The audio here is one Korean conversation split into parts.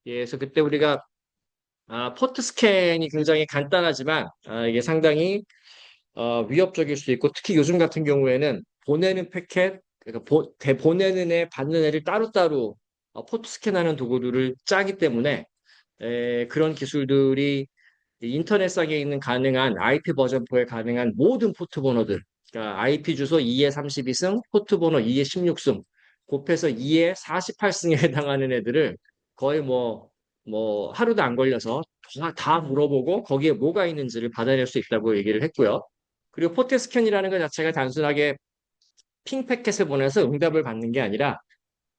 예, 그래서 그때 우리가 포트 스캔이 굉장히 간단하지만 이게 상당히 위협적일 수 있고 특히 요즘 같은 경우에는 보내는 패켓, 그러니까 보내는 애, 받는 애를 따로따로 포트 스캔하는 도구들을 짜기 때문에 그런 기술들이 인터넷상에 있는 가능한 IP 버전4에 가능한 모든 포트 번호들, 그러니까 IP 주소 2에 32승, 포트 번호 2에 16승, 곱해서 2에 48승에 해당하는 애들을 거의 뭐 하루도 안 걸려서 다 물어보고 거기에 뭐가 있는지를 받아낼 수 있다고 얘기를 했고요. 그리고 포트 스캔이라는 것 자체가 단순하게 핑 패켓을 보내서 응답을 받는 게 아니라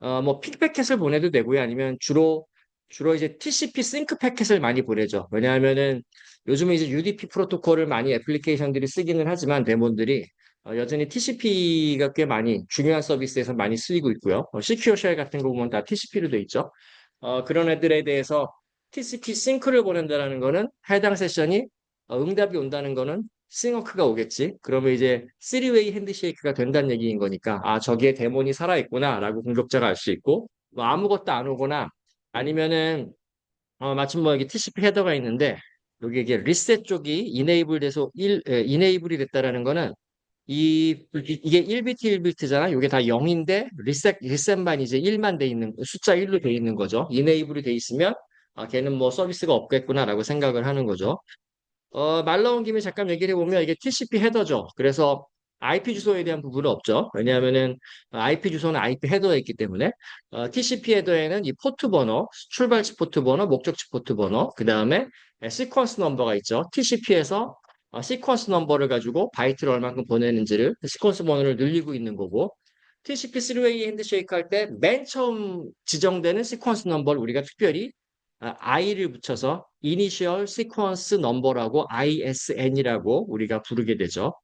뭐 픽패켓을 보내도 되고요. 아니면 주로 이제 TCP 싱크 패켓을 많이 보내죠. 왜냐하면은 요즘은 이제 UDP 프로토콜을 많이 애플리케이션들이 쓰기는 하지만 데몬들이 여전히 TCP가 꽤 많이 중요한 서비스에서 많이 쓰이고 있고요. 시큐어 쉘 같은 거 보면 다 TCP로 돼 있죠. 그런 애들에 대해서 TCP 싱크를 보낸다는 거는 해당 세션이 응답이 온다는 거는 싱어크가 오겠지. 그러면 이제 3웨이 핸드쉐이크가 된다는 얘기인 거니까 저기에 데몬이 살아있구나라고 공격자가 알 수 있고 뭐 아무것도 안 오거나 아니면은 마침 뭐 여기 TCP 헤더가 있는데 여기 이게 리셋 쪽이 이네이블이 됐다라는 거는 이게 1비트 1비트잖아. 이게 다 0인데 리셋만 이제 1만 돼 있는 숫자 1로 돼 있는 거죠. 이네이블이 돼 있으면 걔는 뭐 서비스가 없겠구나라고 생각을 하는 거죠. 말 나온 김에 잠깐 얘기를 해보면 이게 TCP 헤더죠. 그래서 IP 주소에 대한 부분은 없죠. 왜냐하면은 IP 주소는 IP 헤더에 있기 때문에 TCP 헤더에는 이 포트 번호, 출발지 포트 번호, 목적지 포트 번호, 그 다음에 시퀀스 넘버가 있죠. TCP에서 시퀀스 넘버를 가지고 바이트를 얼마큼 보내는지를 시퀀스 번호를 늘리고 있는 거고 TCP 3웨이 핸드쉐이크 할 때 맨 처음 지정되는 시퀀스 넘버를 우리가 특별히 I를 붙여서 Initial Sequence Number라고 ISN이라고 우리가 부르게 되죠.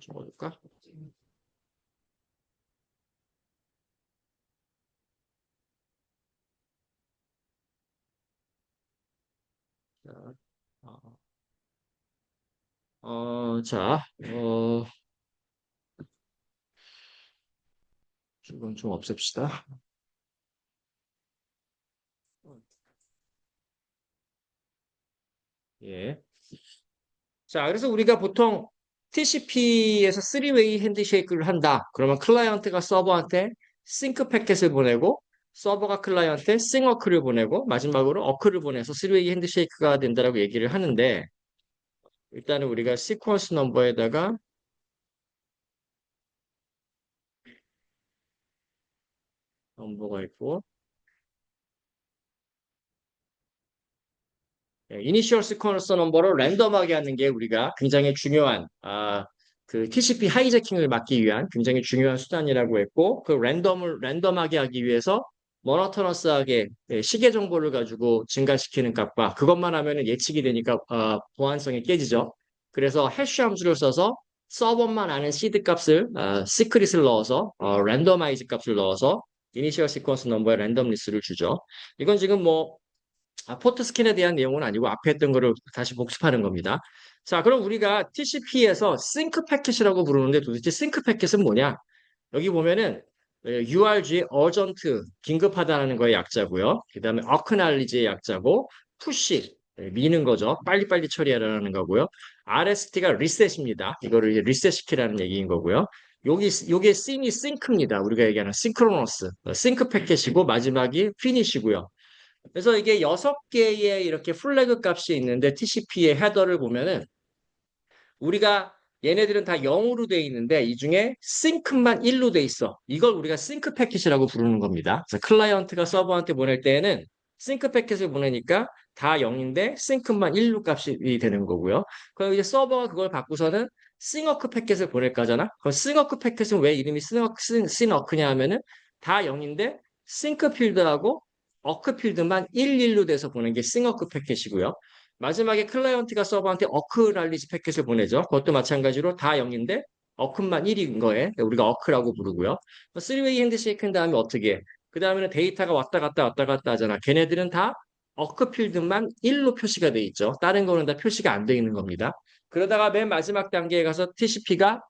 적어볼까? 자, 어, 자, 이건 좀 없앱시다. 예. 자, 그래서 우리가 보통 TCP에서 3웨이 핸드쉐이크를 한다. 그러면 클라이언트가 서버한테 싱크 패켓을 보내고 서버가 클라이언트에 싱어크를 보내고 마지막으로 어크를 보내서 3웨이 핸드쉐이크가 된다라고 얘기를 하는데 일단은 우리가 시퀀스 넘버에다가 넘버가 있고 이니셜 시퀀스 넘버를 랜덤하게 하는 게 우리가 굉장히 중요한 그 TCP 하이제킹을 막기 위한 굉장히 중요한 수단이라고 했고 그 랜덤하게 하기 위해서 모노토너스하게 시계 정보를 가지고 증가시키는 값과 그것만 하면은 예측이 되니까 보안성이 깨지죠. 그래서 해시 함수를 써서 서버만 아는 시드 값을 시크릿을 넣어서 랜더마이즈 값을 넣어서 이니셜 시퀀스 넘버에 랜덤리스를 주죠. 이건 지금 뭐 포트 스캔에 대한 내용은 아니고 앞에 했던 거를 다시 복습하는 겁니다. 자, 그럼 우리가 TCP에서 싱크 패킷이라고 부르는데 도대체 싱크 패킷은 뭐냐? 여기 보면은 URG, urgent, 긴급하다는 거의 약자고요. 그 다음에 acknowledge의 약자고, push, 미는 거죠. 빨리빨리 처리하라는 거고요. RST가 리셋입니다. 이거를 이제 리셋 시키라는 얘기인 거고요. 요게 씬이 싱크입니다. 우리가 얘기하는 synchronous, 싱크 패킷이고 마지막이 finish이고요. 그래서 이게 6개의 이렇게 플래그 값이 있는데 TCP의 헤더를 보면은 우리가 얘네들은 다 0으로 돼 있는데 이 중에 싱크만 1로 돼 있어. 이걸 우리가 싱크 패킷이라고 부르는 겁니다. 그래서 클라이언트가 서버한테 보낼 때에는 싱크 패킷을 보내니까 다 0인데 싱크만 1로 값이 되는 거고요. 그럼 이제 서버가 그걸 바꾸서는 싱어크 패킷을 보낼 거잖아. 그럼 싱어크 패킷은 왜 이름이 싱어크냐 하면은 다 0인데 싱크 필드하고 어크 필드만 1로 돼서 보낸 게 싱어크 패킷이고요. 마지막에 클라이언트가 서버한테 어크랄리지 패킷을 보내죠. 그것도 마찬가지로 다 0인데 어크만 1인 거에 우리가 어크라고 부르고요. 3웨이 핸드쉐이크인 다음에 어떻게 해? 그 다음에는 데이터가 왔다 갔다 하잖아. 걔네들은 다 어크 필드만 1로 표시가 돼 있죠. 다른 거는 다 표시가 안 돼 있는 겁니다. 그러다가 맨 마지막 단계에 가서 TCP가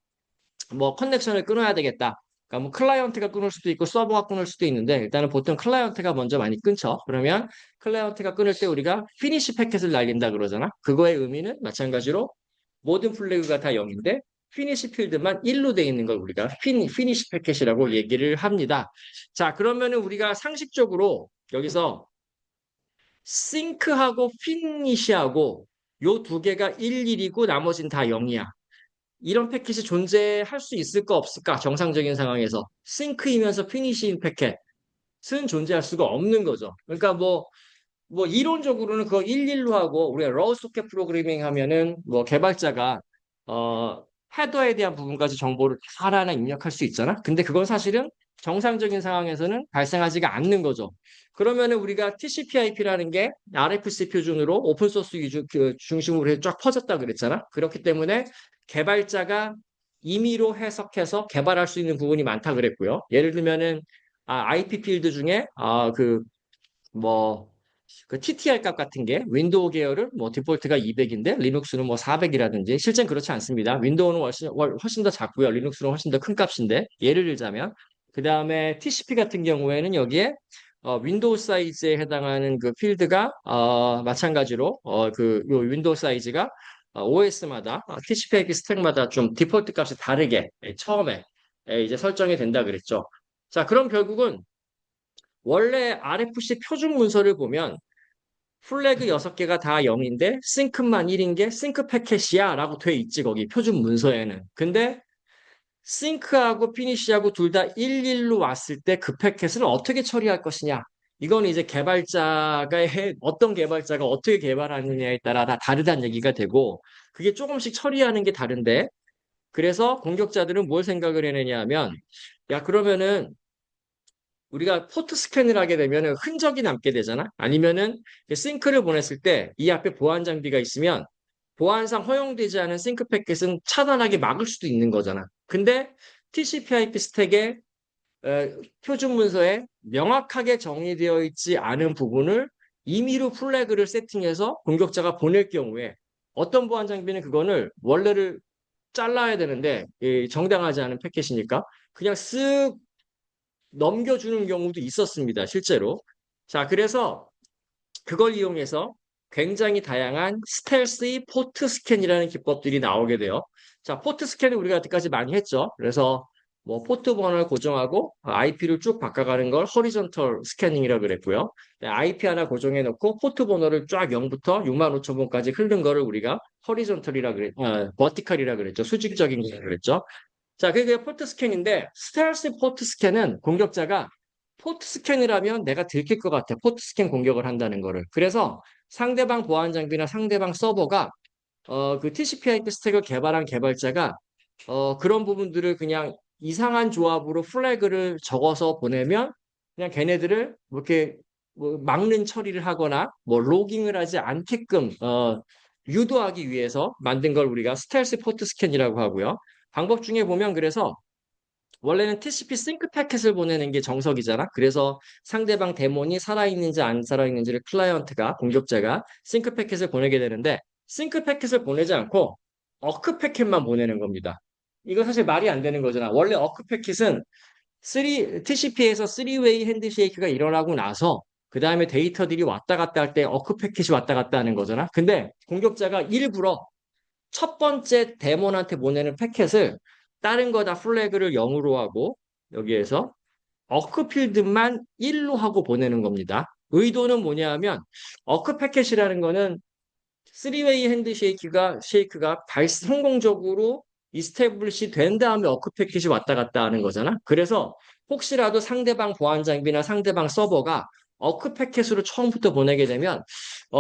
뭐 커넥션을 끊어야 되겠다. 그러니까 뭐 클라이언트가 끊을 수도 있고 서버가 끊을 수도 있는데 일단은 보통 클라이언트가 먼저 많이 끊죠. 그러면 클라이언트가 끊을 때 우리가 피니시 패켓을 날린다 그러잖아. 그거의 의미는 마찬가지로 모든 플래그가 다 0인데 피니시 필드만 1로 돼 있는 걸 우리가 피니시 패켓이라고 얘기를 합니다. 자, 그러면은 우리가 상식적으로 여기서 싱크하고 피니시하고 요 두 개가 1, 1이고 나머지는 다 0이야. 이런 패킷이 존재할 수 있을까 없을까? 정상적인 상황에서. 싱크이면서 피니시인 패킷은 존재할 수가 없는 거죠. 그러니까 뭐 이론적으로는 그거 일일로 하고 우리가 러우 소켓 프로그래밍 하면은 뭐 개발자가 헤더에 대한 부분까지 정보를 다 하나하나 입력할 수 있잖아. 근데 그건 사실은 정상적인 상황에서는 발생하지가 않는 거죠. 그러면은 우리가 TCP/IP라는 게 RFC 표준으로 오픈 소스 중심으로 해서 쫙 퍼졌다 그랬잖아. 그렇기 때문에 개발자가 임의로 해석해서 개발할 수 있는 부분이 많다 그랬고요. 예를 들면은 IP 필드 중에 뭐 그 TTR 값 같은 게 윈도우 계열은 뭐 디폴트가 200인데 리눅스는 뭐 400이라든지 실제는 그렇지 않습니다. 윈도우는 훨씬 더 작고요. 리눅스는 훨씬 더 큰 값인데 예를 들자면 그 다음에 TCP 같은 경우에는 여기에 윈도우 사이즈에 해당하는 그 필드가 마찬가지로 요 윈도우 사이즈가 OS마다 TCP/IP 스택마다 좀 디폴트 값이 다르게 처음에 이제 설정이 된다 그랬죠. 자, 그럼 결국은 원래 RFC 표준 문서를 보면 플래그 6개가 다 0인데 싱크만 1인 게 싱크 패켓이야 라고 돼 있지 거기 표준 문서에는. 근데 싱크하고 피니시하고 둘 다 1일로 왔을 때 그 패켓을 어떻게 처리할 것이냐. 이건 이제 어떤 개발자가 어떻게 개발하느냐에 따라 다 다르다는 얘기가 되고 그게 조금씩 처리하는 게 다른데 그래서 공격자들은 뭘 생각을 해내냐 하면 야 그러면은 우리가 포트 스캔을 하게 되면 흔적이 남게 되잖아. 아니면은 싱크를 보냈을 때 이 앞에 보안 장비가 있으면 보안상 허용되지 않은 싱크 패킷은 차단하게 막을 수도 있는 거잖아. 근데 TCP/IP 스택의 표준 문서에 명확하게 정의되어 있지 않은 부분을 임의로 플래그를 세팅해서 공격자가 보낼 경우에 어떤 보안 장비는 그거를 원래를 잘라야 되는데 정당하지 않은 패킷이니까 그냥 쓱 넘겨주는 경우도 있었습니다, 실제로. 자, 그래서 그걸 이용해서 굉장히 다양한 스텔시 포트 스캔이라는 기법들이 나오게 돼요. 자, 포트 스캔은 우리가 여태까지 많이 했죠. 그래서 뭐 포트 번호를 고정하고 IP를 쭉 바꿔가는 걸 허리존털 스캐닝이라고 그랬고요. IP 하나 고정해 놓고 포트 번호를 쫙 0부터 65,000번까지 흐른 거를 우리가 버티컬이라 그랬죠. 수직적인 거라 그랬죠. 자, 그게 포트 스캔인데 스텔스 포트 스캔은 공격자가 포트 스캔을 하면 내가 들킬 것 같아. 포트 스캔 공격을 한다는 거를. 그래서 상대방 보안 장비나 상대방 서버가 그 TCP/IP 스택을 개발한 개발자가 그런 부분들을 그냥 이상한 조합으로 플래그를 적어서 보내면 그냥 걔네들을 뭐 이렇게 뭐 막는 처리를 하거나 뭐 로깅을 하지 않게끔 유도하기 위해서 만든 걸 우리가 스텔스 포트 스캔이라고 하고요. 방법 중에 보면 그래서 원래는 TCP 싱크 패킷을 보내는 게 정석이잖아. 그래서 상대방 데몬이 살아있는지 안 살아있는지를 클라이언트가, 공격자가 싱크 패킷을 보내게 되는데 싱크 패킷을 보내지 않고 어크 패킷만 보내는 겁니다. 이거 사실 말이 안 되는 거잖아. 원래 어크 패킷은 TCP에서 3웨이 핸드쉐이크가 일어나고 나서 그 다음에 데이터들이 왔다 갔다 할 때 어크 패킷이 왔다 갔다 하는 거잖아. 근데 공격자가 일부러 첫 번째 데몬한테 보내는 패켓을 다른 거 다 플래그를 0으로 하고 여기에서 어크필드만 1로 하고 보내는 겁니다. 의도는 뭐냐 하면 어크 패켓이라는 거는 3웨이 쉐이크가 성공적으로 이스태블리시 된 다음에 어크 패킷이 왔다 갔다 하는 거잖아. 그래서 혹시라도 상대방 보안 장비나 상대방 서버가 어크 패킷으로 처음부터 보내게 되면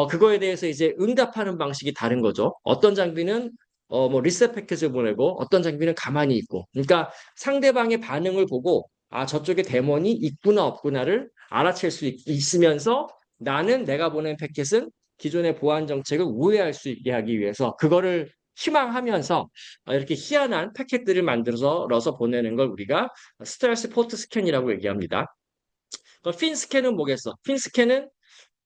그거에 대해서 이제 응답하는 방식이 다른 거죠. 어떤 장비는 뭐 리셋 패킷을 보내고 어떤 장비는 가만히 있고. 그러니까 상대방의 반응을 보고 저쪽에 데몬이 있구나 없구나를 알아챌 수 있으면서 나는 내가 보낸 패킷은 기존의 보안 정책을 우회할 수 있게 하기 위해서 그거를 희망하면서 이렇게 희한한 패킷들을 만들어서 보내는 걸 우리가 스텔스 포트 스캔이라고 얘기합니다. 핀 스캔은 뭐겠어? 핀 스캔은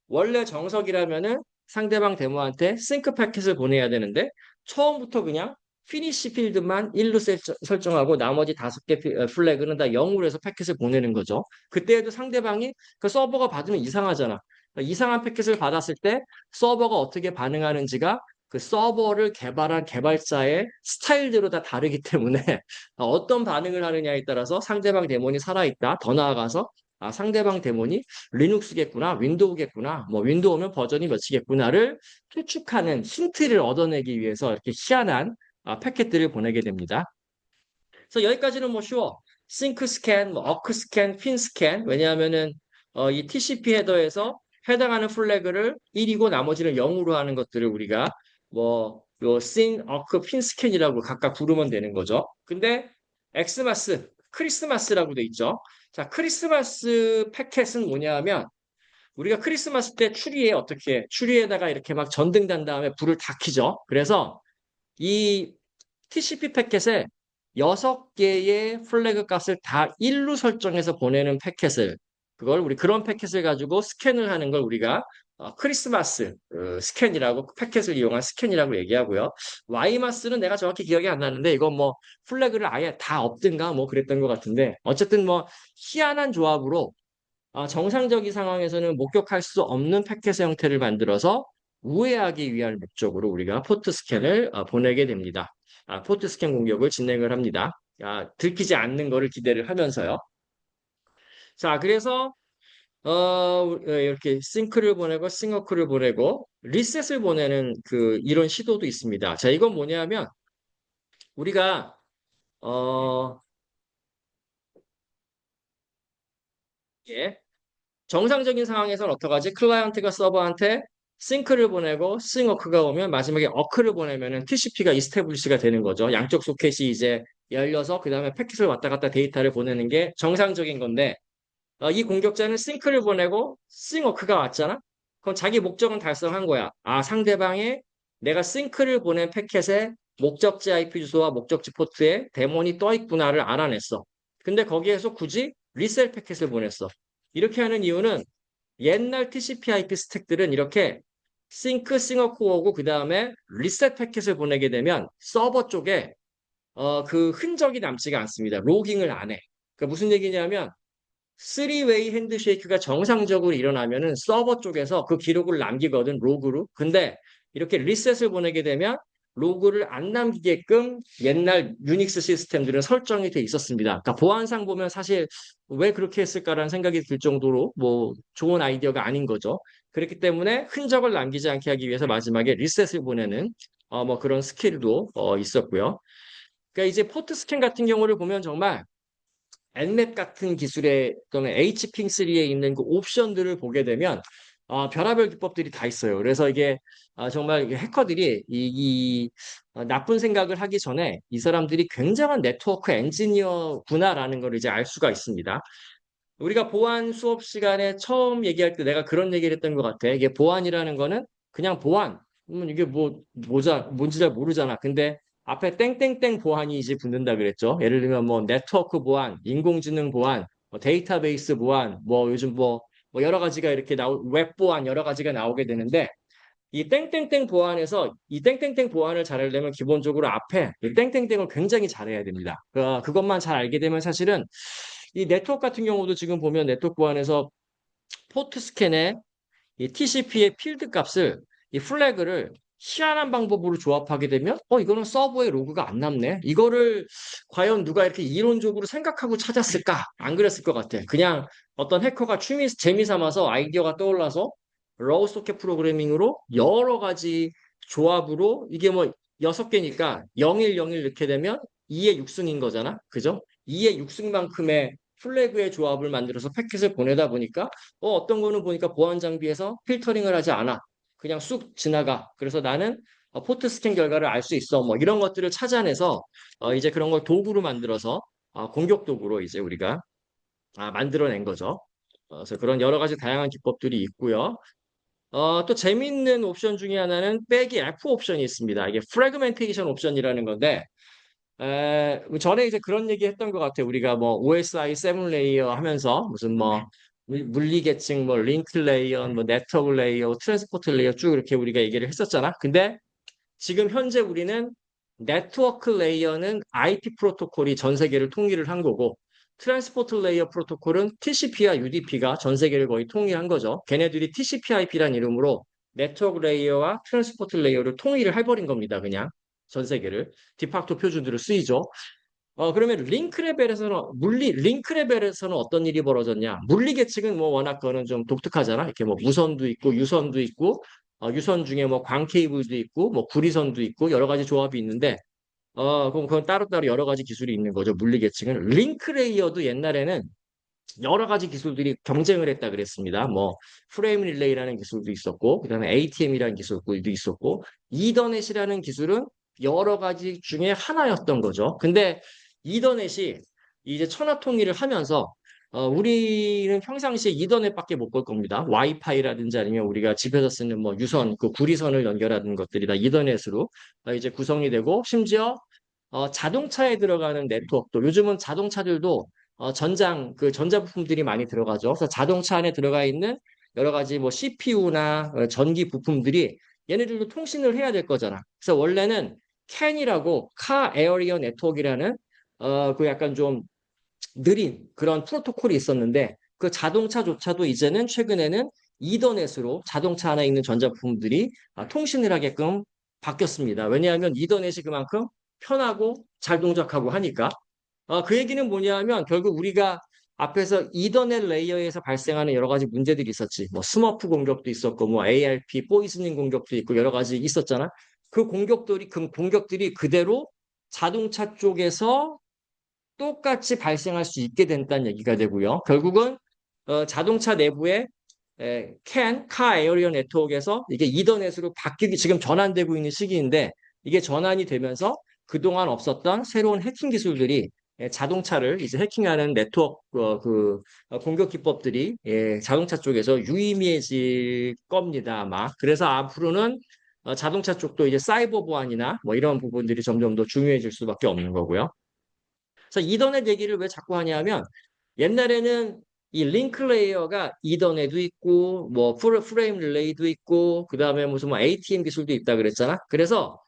원래 정석이라면은 상대방 데모한테 싱크 패킷을 보내야 되는데 처음부터 그냥 피니시 필드만 1로 설정하고 나머지 5개 플래그는 다 0으로 해서 패킷을 보내는 거죠. 그때에도 상대방이 그 서버가 받으면 이상하잖아. 그러니까 이상한 패킷을 받았을 때 서버가 어떻게 반응하는지가 그 서버를 개발한 개발자의 스타일대로 다 다르기 때문에 어떤 반응을 하느냐에 따라서 상대방 데몬이 살아있다. 더 나아가서 상대방 데몬이 리눅스겠구나, 윈도우겠구나, 뭐 윈도우면 버전이 몇이겠구나를 추측하는 힌트를 얻어내기 위해서 이렇게 희한한 패킷들을 보내게 됩니다. 그래서 여기까지는 뭐 쉬워. 싱크 스캔, 뭐 어크 스캔, 핀 스캔. 왜냐하면은 이 TCP 헤더에서 해당하는 플래그를 1이고 나머지는 0으로 하는 것들을 우리가 요 싱, 어크, 핀 스캔이라고 각각 부르면 되는 거죠. 근데 엑스마스, 크리스마스라고 돼 있죠. 자, 크리스마스 패킷은 뭐냐면 우리가 크리스마스 때 추리에다가 이렇게 막 전등 단 다음에 불을 다 켜죠. 그래서 이 TCP 패킷에 6개의 플래그 값을 다 1로 설정해서 보내는 패킷을 우리 그런 패킷을 가지고 스캔을 하는 걸 우리가 크리스마스 스캔이라고 패킷을 이용한 스캔이라고 얘기하고요. 와이마스는 내가 정확히 기억이 안 나는데 이건 뭐 플래그를 아예 다 없든가 뭐 그랬던 것 같은데 어쨌든 뭐 희한한 조합으로 정상적인 상황에서는 목격할 수 없는 패킷의 형태를 만들어서 우회하기 위한 목적으로 우리가 포트 스캔을 보내게 됩니다. 포트 스캔 공격을 진행을 합니다. 들키지 않는 것을 기대를 하면서요. 자, 그래서 이렇게 싱크를 보내고 싱어크를 보내고 리셋을 보내는 이런 시도도 있습니다. 자, 이건 뭐냐면 우리가 어, 예, 정상적인 상황에서는 어떡하지? 클라이언트가 서버한테 싱크를 보내고 싱어크가 오면 마지막에 어크를 보내면은 TCP가 이스태블리시가 되는 거죠. 양쪽 소켓이 이제 열려서 그 다음에 패킷을 왔다 갔다 데이터를 보내는 게 정상적인 건데 이 공격자는 싱크를 보내고 싱어크가 왔잖아? 그럼 자기 목적은 달성한 거야. 상대방의 내가 싱크를 보낸 패킷에 목적지 IP 주소와 목적지 포트에 데몬이 떠 있구나를 알아냈어. 근데 거기에서 굳이 리셀 패킷을 보냈어. 이렇게 하는 이유는 옛날 TCP/IP 스택들은 이렇게 싱크, 싱어크 오고 그 다음에 리셋 패킷을 보내게 되면 서버 쪽에 그 흔적이 남지가 않습니다. 로깅을 안 해. 그러니까 무슨 얘기냐면 3웨이 핸드쉐이크가 정상적으로 일어나면은 서버 쪽에서 그 기록을 남기거든, 로그로. 근데 이렇게 리셋을 보내게 되면 로그를 안 남기게끔 옛날 유닉스 시스템들은 설정이 돼 있었습니다. 그러니까 보안상 보면 사실 왜 그렇게 했을까라는 생각이 들 정도로 뭐 좋은 아이디어가 아닌 거죠. 그렇기 때문에 흔적을 남기지 않게 하기 위해서 마지막에 리셋을 보내는 뭐 그런 스킬도 있었고요. 그러니까 이제 포트 스캔 같은 경우를 보면 정말 nmap 같은 기술의 또는 HPing3에 있는 그 옵션들을 보게 되면 별의별 기법들이 다 있어요. 그래서 이게 정말 이게 해커들이 나쁜 생각을 하기 전에 이 사람들이 굉장한 네트워크 엔지니어구나라는 걸 이제 알 수가 있습니다. 우리가 보안 수업 시간에 처음 얘기할 때 내가 그런 얘기를 했던 것 같아. 이게 보안이라는 거는 그냥 보안. 이게 뭔지 잘 모르잖아. 근데 앞에 땡땡땡 보안이 이제 붙는다 그랬죠. 예를 들면 뭐 네트워크 보안, 인공지능 보안, 뭐 데이터베이스 보안, 뭐 요즘 뭐 여러 가지가 이렇게 웹 보안 여러 가지가 나오게 되는데 이 땡땡땡 보안에서 이 땡땡땡 보안을 잘하려면 기본적으로 앞에 이 땡땡땡을 굉장히 잘해야 됩니다. 그것만 잘 알게 되면 사실은 이 네트워크 같은 경우도 지금 보면 네트워크 보안에서 포트 스캔에 이 TCP의 필드 값을 이 플래그를 희한한 방법으로 조합하게 되면 이거는 서버에 로그가 안 남네. 이거를 과연 누가 이렇게 이론적으로 생각하고 찾았을까? 안 그랬을 것 같아. 그냥 어떤 해커가 재미 삼아서 아이디어가 떠올라서 로우 소켓 프로그래밍으로 여러 가지 조합으로 이게 뭐 6개니까 0101 넣게 되면 2의 6승인 거잖아. 그죠? 2의 6승만큼의 플래그의 조합을 만들어서 패킷을 보내다 보니까 어떤 거는 보니까 보안 장비에서 필터링을 하지 않아. 그냥 쑥 지나가. 그래서 나는 포트 스캔 결과를 알 수 있어. 뭐 이런 것들을 찾아내서 이제 그런 걸 도구로 만들어서 공격 도구로 이제 우리가 만들어낸 거죠. 그래서 그런 여러 가지 다양한 기법들이 있고요. 또 재미있는 옵션 중에 하나는 빼기 F 옵션이 있습니다. 이게 프래그멘테이션 옵션이라는 건데 전에 이제 그런 얘기 했던 것 같아요. 우리가 뭐 OSI 7 레이어 하면서 무슨 뭐 물리 계층, 뭐 링크 레이어, 뭐 네트워크 레이어, 트랜스포트 레이어 쭉 이렇게 우리가 얘기를 했었잖아. 근데 지금 현재 우리는 네트워크 레이어는 IP 프로토콜이 전 세계를 통일을 한 거고, 트랜스포트 레이어 프로토콜은 TCP와 UDP가 전 세계를 거의 통일한 거죠. 걔네들이 TCP/IP란 이름으로 네트워크 레이어와 트랜스포트 레이어를 통일을 해버린 겁니다. 그냥 전 세계를. 디팍토 표준으로 쓰이죠. 그러면 링크 레벨에서는 어떤 일이 벌어졌냐? 물리 계층은 뭐 워낙 그거는 좀 독특하잖아. 이렇게 뭐 무선도 있고 유선도 있고, 유선 중에 뭐 광 케이블도 있고, 뭐 구리선도 있고, 여러 가지 조합이 있는데, 그럼 그건 따로따로 여러 가지 기술이 있는 거죠. 물리 계층은. 링크 레이어도 옛날에는 여러 가지 기술들이 경쟁을 했다 그랬습니다. 뭐 프레임 릴레이라는 기술도 있었고, 그다음에 ATM이라는 기술도 있었고, 이더넷이라는 기술은 여러 가지 중에 하나였던 거죠. 근데 이더넷이 이제 천하 통일을 하면서 우리는 평상시에 이더넷밖에 못 볼 겁니다. 와이파이라든지 아니면 우리가 집에서 쓰는 뭐 유선, 그 구리선을 연결하는 것들이 다 이더넷으로 이제 구성이 되고, 심지어 자동차에 들어가는 네트워크도 요즘은 자동차들도 그 전자부품들이 많이 들어가죠. 그래서 자동차 안에 들어가 있는 여러 가지 뭐 CPU나 전기 부품들이 얘네들도 통신을 해야 될 거잖아. 그래서 원래는 CAN이라고 카 에어리어 네트워크라는 그 약간 좀 느린 그런 프로토콜이 있었는데, 그 자동차조차도 이제는 최근에는 이더넷으로 자동차 안에 있는 전자부품들이 통신을 하게끔 바뀌었습니다. 왜냐하면 이더넷이 그만큼 편하고 잘 동작하고 하니까. 그 얘기는 뭐냐면 결국 우리가 앞에서 이더넷 레이어에서 발생하는 여러 가지 문제들이 있었지. 뭐 스머프 공격도 있었고, 뭐 ARP 포이즈닝 공격도 있고 여러 가지 있었잖아. 그 공격들이 그대로 자동차 쪽에서 똑같이 발생할 수 있게 된다는 얘기가 되고요. 결국은 자동차 내부에 카 에어리어 네트워크에서 이게 이더넷으로 바뀌기 지금 전환되고 있는 시기인데, 이게 전환이 되면서 그동안 없었던 새로운 해킹 기술들이 자동차를 이제 해킹하는 네트워크 공격 기법들이 자동차 쪽에서 유의미해질 겁니다, 아마. 그래서 앞으로는 자동차 쪽도 이제 사이버 보안이나 뭐 이런 부분들이 점점 더 중요해질 수밖에 없는 거고요. 그래서 이더넷 얘기를 왜 자꾸 하냐면, 옛날에는 이 링크 레이어가 이더넷도 있고 뭐 프레임 릴레이도 있고 그다음에 무슨 뭐 ATM 기술도 있다 그랬잖아. 그래서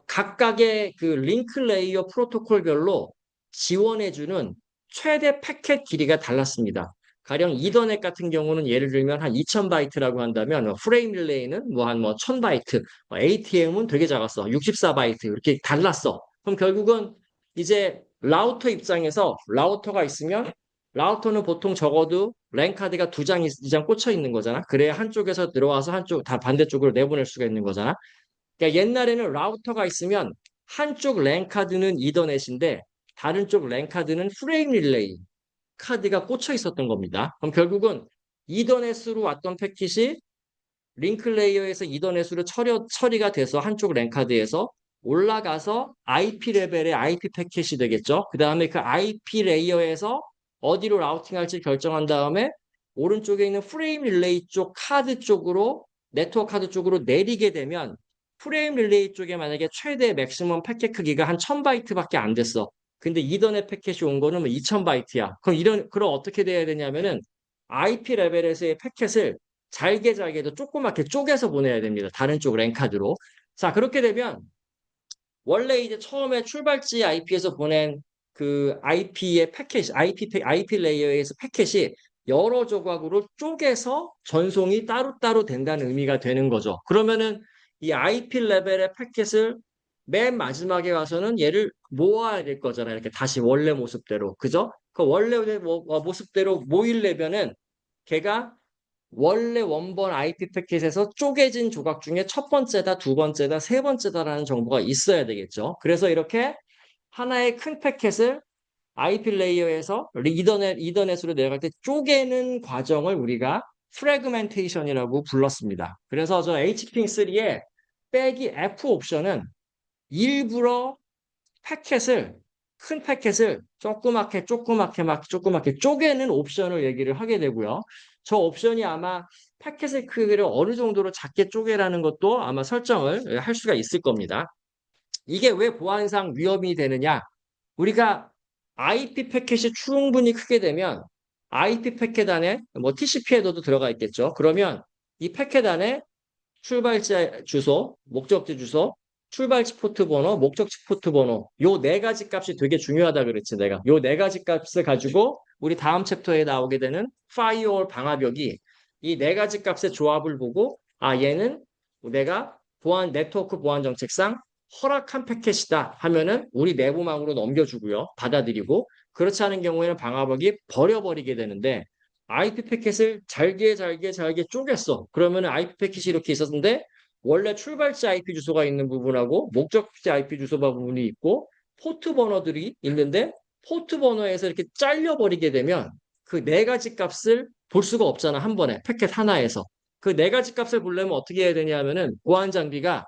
각각의 그 링크 레이어 프로토콜별로 지원해주는 최대 패켓 길이가 달랐습니다. 가령 이더넷 같은 경우는 예를 들면 한 2000바이트라고 한다면, 프레임 릴레이는 뭐 한 뭐 1000바이트, ATM은 되게 작았어. 64바이트 이렇게 달랐어. 그럼 결국은 이제 라우터 입장에서 라우터가 있으면, 라우터는 보통 적어도 랜 카드가 두 장 이상 꽂혀 있는 거잖아. 그래야 한쪽에서 들어와서 한쪽 다 반대쪽으로 내보낼 수가 있는 거잖아. 그러니까 옛날에는 라우터가 있으면 한쪽 랜 카드는 이더넷인데 다른 쪽 랜 카드는 프레임 릴레이 카드가 꽂혀 있었던 겁니다. 그럼 결국은 이더넷으로 왔던 패킷이 링크 레이어에서 이더넷으로 처리가 돼서 한쪽 랜 카드에서 올라가서 IP 레벨의 IP 패킷이 되겠죠. 그 다음에 그 IP 레이어에서 어디로 라우팅할지 결정한 다음에 오른쪽에 있는 프레임 릴레이 쪽 카드 쪽으로, 네트워크 카드 쪽으로 내리게 되면, 프레임 릴레이 쪽에 만약에 최대 맥시멈 패킷 크기가 한 1000바이트밖에 안 됐어. 근데 이더넷 패킷이 온 거는 뭐 2000바이트야. 그럼 어떻게 돼야 되냐면은 IP 레벨에서의 패킷을 잘게 잘게도 조그맣게 쪼개서 보내야 됩니다. 다른 쪽 랜카드로. 자, 그렇게 되면 원래 이제 처음에 출발지 IP에서 보낸 그 IP의 패킷, IP 레이어에서 패킷이 여러 조각으로 쪼개서 전송이 따로따로 된다는 의미가 되는 거죠. 그러면은 이 IP 레벨의 패킷을 맨 마지막에 와서는 얘를 모아야 될 거잖아요. 이렇게 다시 원래 모습대로. 그죠? 그 원래 모습대로 모이려면은 걔가 원래 원본 IP 패킷에서 쪼개진 조각 중에 첫 번째다, 두 번째다, 세 번째다라는 정보가 있어야 되겠죠. 그래서 이렇게 하나의 큰 패킷을 IP 레이어에서 이더넷으로 내려갈 때 쪼개는 과정을 우리가 프래그멘테이션이라고 불렀습니다. 그래서 저 HPing3의 빼기 F 옵션은 일부러 패켓을 큰 패켓을 조그맣게 쪼개는 옵션을 얘기를 하게 되고요. 저 옵션이 아마 패켓의 크기를 어느 정도로 작게 쪼개라는 것도 아마 설정을 할 수가 있을 겁니다. 이게 왜 보안상 위험이 되느냐? 우리가 IP 패켓이 충분히 크게 되면 IP 패켓 안에 뭐 TCP 헤더도 들어가 있겠죠. 그러면 이 패켓 안에 출발지 주소, 목적지 주소, 출발지 포트 번호, 목적지 포트 번호. 요 네 가지 값이 되게 중요하다 그랬지, 내가. 요 네 가지 값을 가지고 우리 다음 챕터에 나오게 되는 파이어월 방화벽이 이 네 가지 값의 조합을 보고 아, 얘는 내가 네트워크 보안 정책상 허락한 패킷이다 하면은 우리 내부망으로 넘겨주고요. 받아들이고 그렇지 않은 경우에는 방화벽이 버려버리게 되는데 IP 패킷을 잘게 쪼갰어. 그러면은 IP 패킷이 이렇게 있었는데 원래 출발지 IP 주소가 있는 부분하고 목적지 IP 주소 부분이 있고 포트 번호들이 있는데 포트 번호에서 이렇게 잘려버리게 되면 그 네 가지 값을 볼 수가 없잖아. 한 번에 패켓 하나에서. 그 네 가지 값을 보려면 어떻게 해야 되냐면은 보안 장비가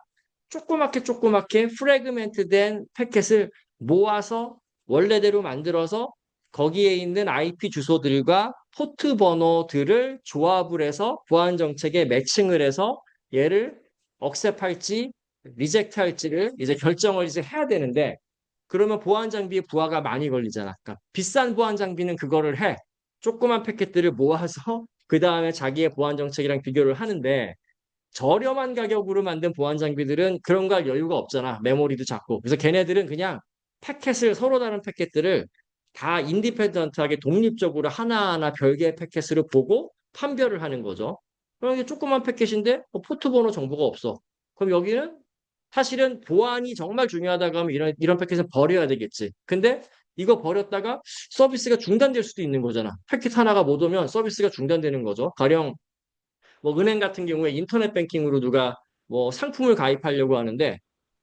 조그맣게 프래그멘트된 패켓을 모아서 원래대로 만들어서 거기에 있는 IP 주소들과 포트 번호들을 조합을 해서 보안 정책에 매칭을 해서 얘를 억셉할지 리젝트 할지를 이제 결정을 이제 해야 되는데 그러면 보안 장비에 부하가 많이 걸리잖아. 그러니까 비싼 보안 장비는 그거를 해. 조그만 패켓들을 모아서 그 다음에 자기의 보안 정책이랑 비교를 하는데 저렴한 가격으로 만든 보안 장비들은 그런 거 할 여유가 없잖아. 메모리도 작고. 그래서 걔네들은 그냥 패켓을 서로 다른 패켓들을 다 인디펜던트하게 독립적으로 하나하나 별개의 패켓으로 보고 판별을 하는 거죠. 그럼 이게 조그만 패켓인데 포트 번호 정보가 없어. 그럼 여기는 사실은 보안이 정말 중요하다고 하면 이런 패켓은 버려야 되겠지. 근데 이거 버렸다가 서비스가 중단될 수도 있는 거잖아. 패켓 하나가 못 오면 서비스가 중단되는 거죠. 가령 뭐 은행 같은 경우에 인터넷 뱅킹으로 누가 뭐 상품을 가입하려고 하는데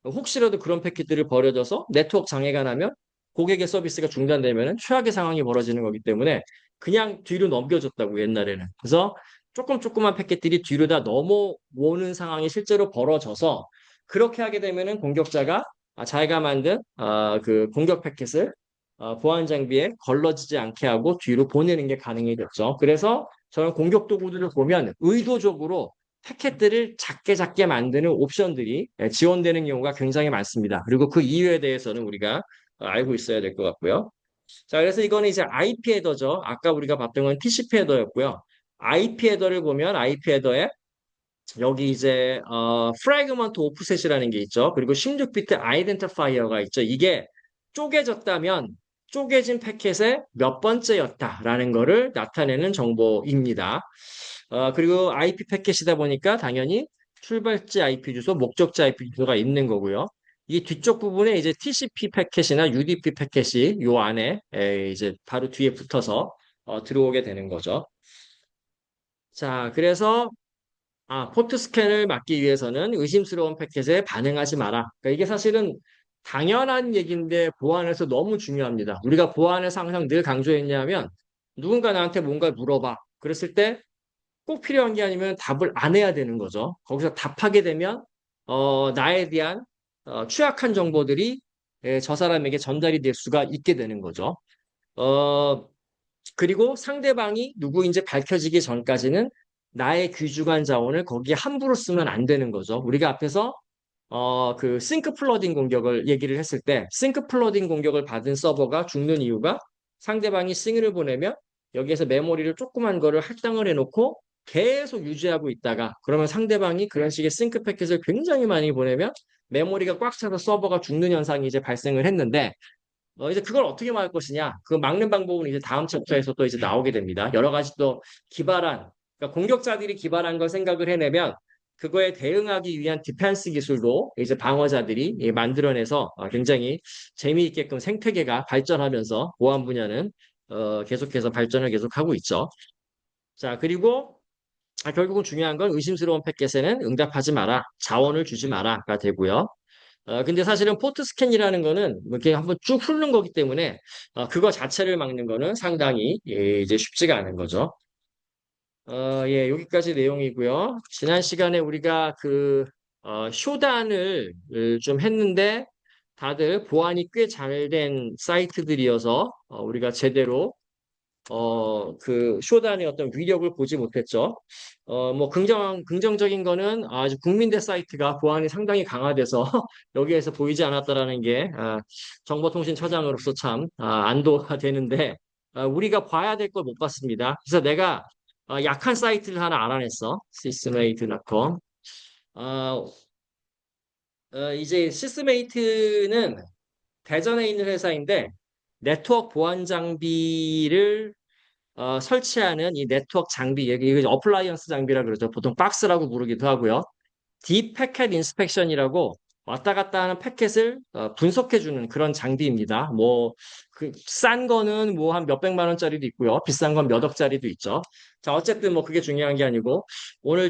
혹시라도 그런 패킷들을 버려져서 네트워크 장애가 나면 고객의 서비스가 중단되면 최악의 상황이 벌어지는 거기 때문에 그냥 뒤로 넘겨줬다고 옛날에는. 그래서 조그만 패킷들이 뒤로 다 넘어오는 상황이 실제로 벌어져서 그렇게 하게 되면은 공격자가 자기가 만든 그 공격 패킷을 보안 장비에 걸러지지 않게 하고 뒤로 보내는 게 가능이 됐죠. 그래서 저런 공격 도구들을 보면 의도적으로 패켓들을 작게 만드는 옵션들이 지원되는 경우가 굉장히 많습니다. 그리고 그 이유에 대해서는 우리가 알고 있어야 될 것 같고요. 자, 그래서 이거는 이제 IP 헤더죠. 아까 우리가 봤던 건 TCP 헤더였고요. IP 헤더를 보면 IP 헤더에 여기 이제 프래그먼트 오프셋이라는 게 있죠. 그리고 16비트 아이덴티파이어가 있죠. 이게 쪼개졌다면 쪼개진 패켓의 몇 번째였다라는 거를 나타내는 정보입니다. 그리고 IP 패켓이다 보니까 당연히 출발지 IP 주소, 목적지 IP 주소가 있는 거고요. 이 뒤쪽 부분에 이제 TCP 패켓이나 UDP 패켓이 요 안에 이제 바로 뒤에 붙어서 들어오게 되는 거죠. 자, 그래서 포트 스캔을 막기 위해서는 의심스러운 패켓에 반응하지 마라. 그러니까 이게 사실은 당연한 얘기인데 보안에서 너무 중요합니다. 우리가 보안에서 항상 늘 강조했냐면 누군가 나한테 뭔가를 물어봐. 그랬을 때 꼭 필요한 게 아니면 답을 안 해야 되는 거죠. 거기서 답하게 되면 나에 대한 취약한 정보들이 저 사람에게 전달이 될 수가 있게 되는 거죠. 어, 그리고 상대방이 누구인지 밝혀지기 전까지는 나의 귀중한 자원을 거기에 함부로 쓰면 안 되는 거죠. 우리가 앞에서 그 싱크 플러딩 공격을 얘기를 했을 때 싱크 플러딩 공격을 받은 서버가 죽는 이유가 상대방이 싱을 보내면 여기에서 메모리를 조그만 거를 할당을 해놓고 계속 유지하고 있다가 그러면 상대방이 그런 식의 싱크 패킷을 굉장히 많이 보내면 메모리가 꽉 차서 서버가 죽는 현상이 이제 발생을 했는데 이제 그걸 어떻게 막을 것이냐? 그 막는 방법은 이제 다음 챕터에서 또 이제 나오게 됩니다. 여러 가지 또 그러니까 공격자들이 기발한 걸 생각을 해내면 그거에 대응하기 위한 디펜스 기술도 이제 방어자들이 만들어내서 굉장히 재미있게끔 생태계가 발전하면서 보안 분야는 계속해서 발전을 계속하고 있죠. 자, 그리고 결국은 중요한 건 의심스러운 패켓에는 응답하지 마라, 자원을 주지 마라가 되고요. 근데 사실은 포트 스캔이라는 거는 뭐 이렇게 한번 쭉 훑는 거기 때문에 그거 자체를 막는 거는 상당히 이제 쉽지가 않은 거죠. 예, 여기까지 내용이고요. 지난 시간에 우리가 그 쇼단을 좀 했는데 다들 보안이 꽤 잘 된 사이트들이어서 우리가 제대로 그 쇼단의 어떤 위력을 보지 못했죠. 뭐 긍정적인 거는 아주 국민대 사이트가 보안이 상당히 강화돼서 여기에서 보이지 않았다라는 게 정보통신처장으로서 참 안도가 되는데 우리가 봐야 될 걸 못 봤습니다. 그래서 내가 약한 사이트를 하나 알아냈어. sysmate.com. 이제 시스메이트는 대전에 있는 회사인데 네트워크 보안 장비를 설치하는 이 네트워크 장비, 이게 어플라이언스 장비라 그러죠. 보통 박스라고 부르기도 하고요. 딥 패켓 인스펙션이라고 왔다 갔다 하는 패켓을 분석해주는 그런 장비입니다. 뭐, 그, 싼 거는 뭐 한 몇백만 원짜리도 있고요. 비싼 건 몇 억짜리도 있죠. 자, 어쨌든 뭐 그게 중요한 게 아니고, 오늘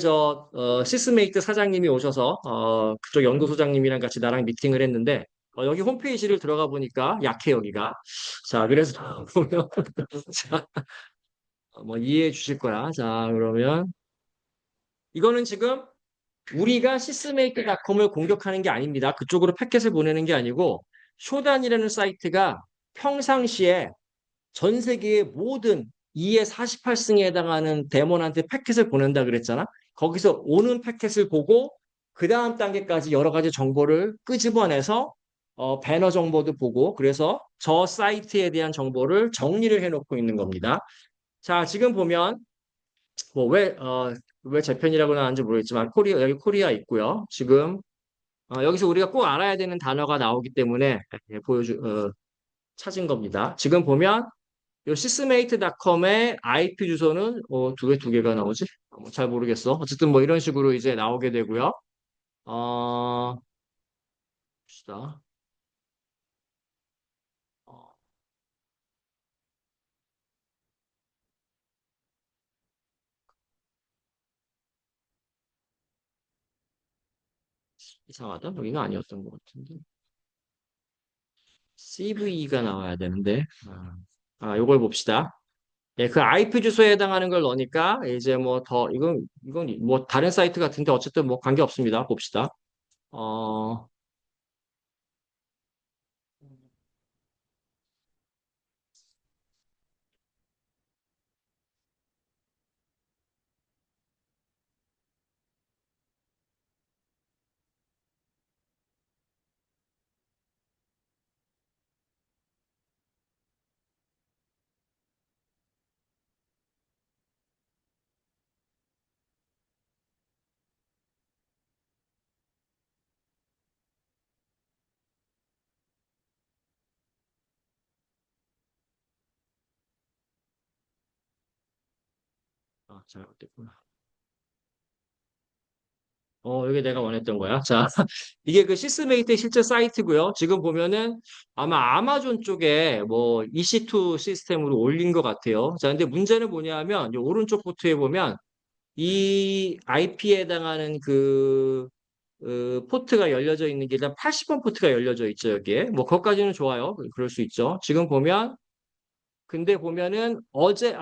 시스메이트 사장님이 오셔서, 그쪽 연구소장님이랑 같이 나랑 미팅을 했는데, 여기 홈페이지를 들어가 보니까 약해, 여기가. 자, 그래서 보면, 자, 뭐 이해해 주실 거야. 자, 그러면, 이거는 지금 우리가 시스메이크닷컴을 공격하는 게 아닙니다. 그쪽으로 패켓을 보내는 게 아니고 쇼단이라는 사이트가 평상시에 전 세계의 모든 2의 48승에 해당하는 대몬한테 패켓을 보낸다 그랬잖아. 거기서 오는 패켓을 보고 그 다음 단계까지 여러 가지 정보를 끄집어내서 배너 정보도 보고 그래서 저 사이트에 대한 정보를 정리를 해놓고 있는 겁니다. 자, 지금 보면 뭐 왜 재편이라고 나왔는지 모르겠지만 여기 코리아 있고요. 지금 여기서 우리가 꼭 알아야 되는 단어가 나오기 때문에 예, 찾은 겁니다. 지금 보면 이 시스메이트닷컴의 IP 주소는 두 개가 나오지? 잘 모르겠어. 어쨌든 뭐 이런 식으로 이제 나오게 되고요. 어, 봅시다. 어, 이상하다. 여기가 아니었던 것 같은데. CVE가 나와야 되는데. 요걸 봅시다. 예, 그 IP 주소에 해당하는 걸 넣으니까 이제 뭐 이건 뭐 다른 사이트 같은데 어쨌든 뭐 관계 없습니다. 봅시다. 어, 잘못됐구나. 여기 내가 원했던 거야. 자, 이게 그 시스메이트의 실제 사이트고요. 지금 보면은 아마 아마존 쪽에 뭐 EC2 시스템으로 올린 것 같아요. 자, 근데 문제는 뭐냐면 이 오른쪽 포트에 보면 이 IP에 해당하는 포트가 열려져 있는 게 일단 80번 포트가 열려져 있죠, 여기에. 뭐, 그것까지는 좋아요. 그럴 수 있죠. 지금 보면, 근데 보면은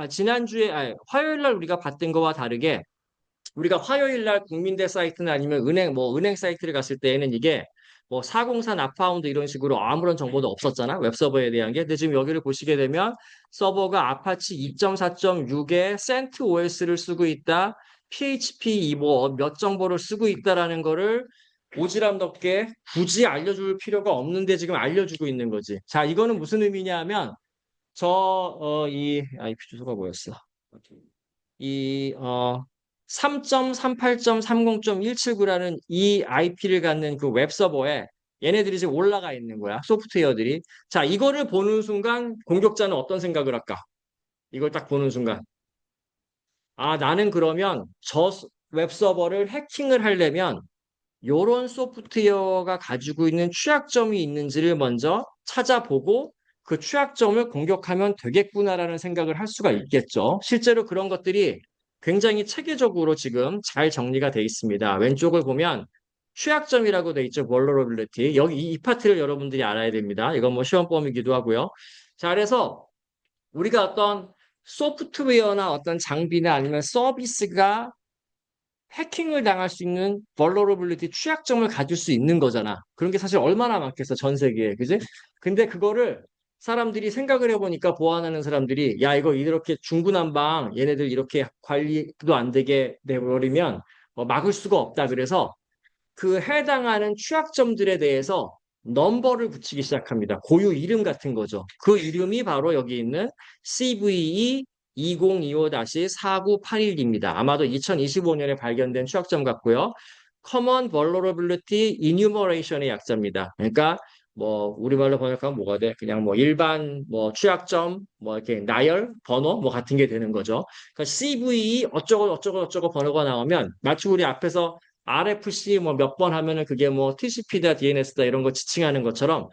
지난주에, 화요일 날 우리가 봤던 거와 다르게, 우리가 화요일 날 국민대 사이트나 아니면 은행 사이트를 갔을 때에는 이게 뭐 404 나파운드 이런 식으로 아무런 정보도 없었잖아. 웹서버에 대한 게. 근데 지금 여기를 보시게 되면 서버가 아파치 2.4.6에 센트 OS를 쓰고 있다. PHP 뭐몇 정보를 쓰고 있다라는 거를 오지랖 넓게 굳이 알려줄 필요가 없는데 지금 알려주고 있는 거지. 자, 이거는 무슨 의미냐 하면 이 IP 주소가 뭐였어? 이 3.38.30.179라는 이 IP를 갖는 그 웹서버에 얘네들이 지금 올라가 있는 거야. 소프트웨어들이. 자, 이거를 보는 순간 공격자는 어떤 생각을 할까? 이걸 딱 보는 순간. 나는 그러면 웹서버를 해킹을 하려면 요런 소프트웨어가 가지고 있는 취약점이 있는지를 먼저 찾아보고 그 취약점을 공격하면 되겠구나라는 생각을 할 수가 있겠죠. 실제로 그런 것들이 굉장히 체계적으로 지금 잘 정리가 돼 있습니다. 왼쪽을 보면 취약점이라고 돼 있죠. vulnerability. 여기 이 파트를 여러분들이 알아야 됩니다. 이건 뭐 시험범위기도 하고요. 자, 그래서 우리가 어떤 소프트웨어나 어떤 장비나 아니면 서비스가 해킹을 당할 수 있는 vulnerability 취약점을 가질 수 있는 거잖아. 그런 게 사실 얼마나 많겠어, 전 세계에. 그지? 근데 그거를 사람들이 생각을 해보니까 보완하는 사람들이 야, 이거 이렇게 중구난방 얘네들 이렇게 관리도 안 되게 내버리면 막을 수가 없다. 그래서 그 해당하는 취약점들에 대해서 넘버를 붙이기 시작합니다. 고유 이름 같은 거죠. 그 이름이 바로 여기 있는 CVE 2025-4981입니다. 아마도 2025년에 발견된 취약점 같고요. Common Vulnerability Enumeration의 약자입니다. 그러니까 뭐 우리말로 번역하면 뭐가 돼? 그냥 뭐 일반 뭐 취약점 뭐 이렇게 나열 번호 뭐 같은 게 되는 거죠. 그러니까 CVE 어쩌고 어쩌고 어쩌고 번호가 나오면 마치 우리 앞에서 RFC 뭐 몇 번 하면은 그게 뭐 TCP다 DNS다 이런 거 지칭하는 것처럼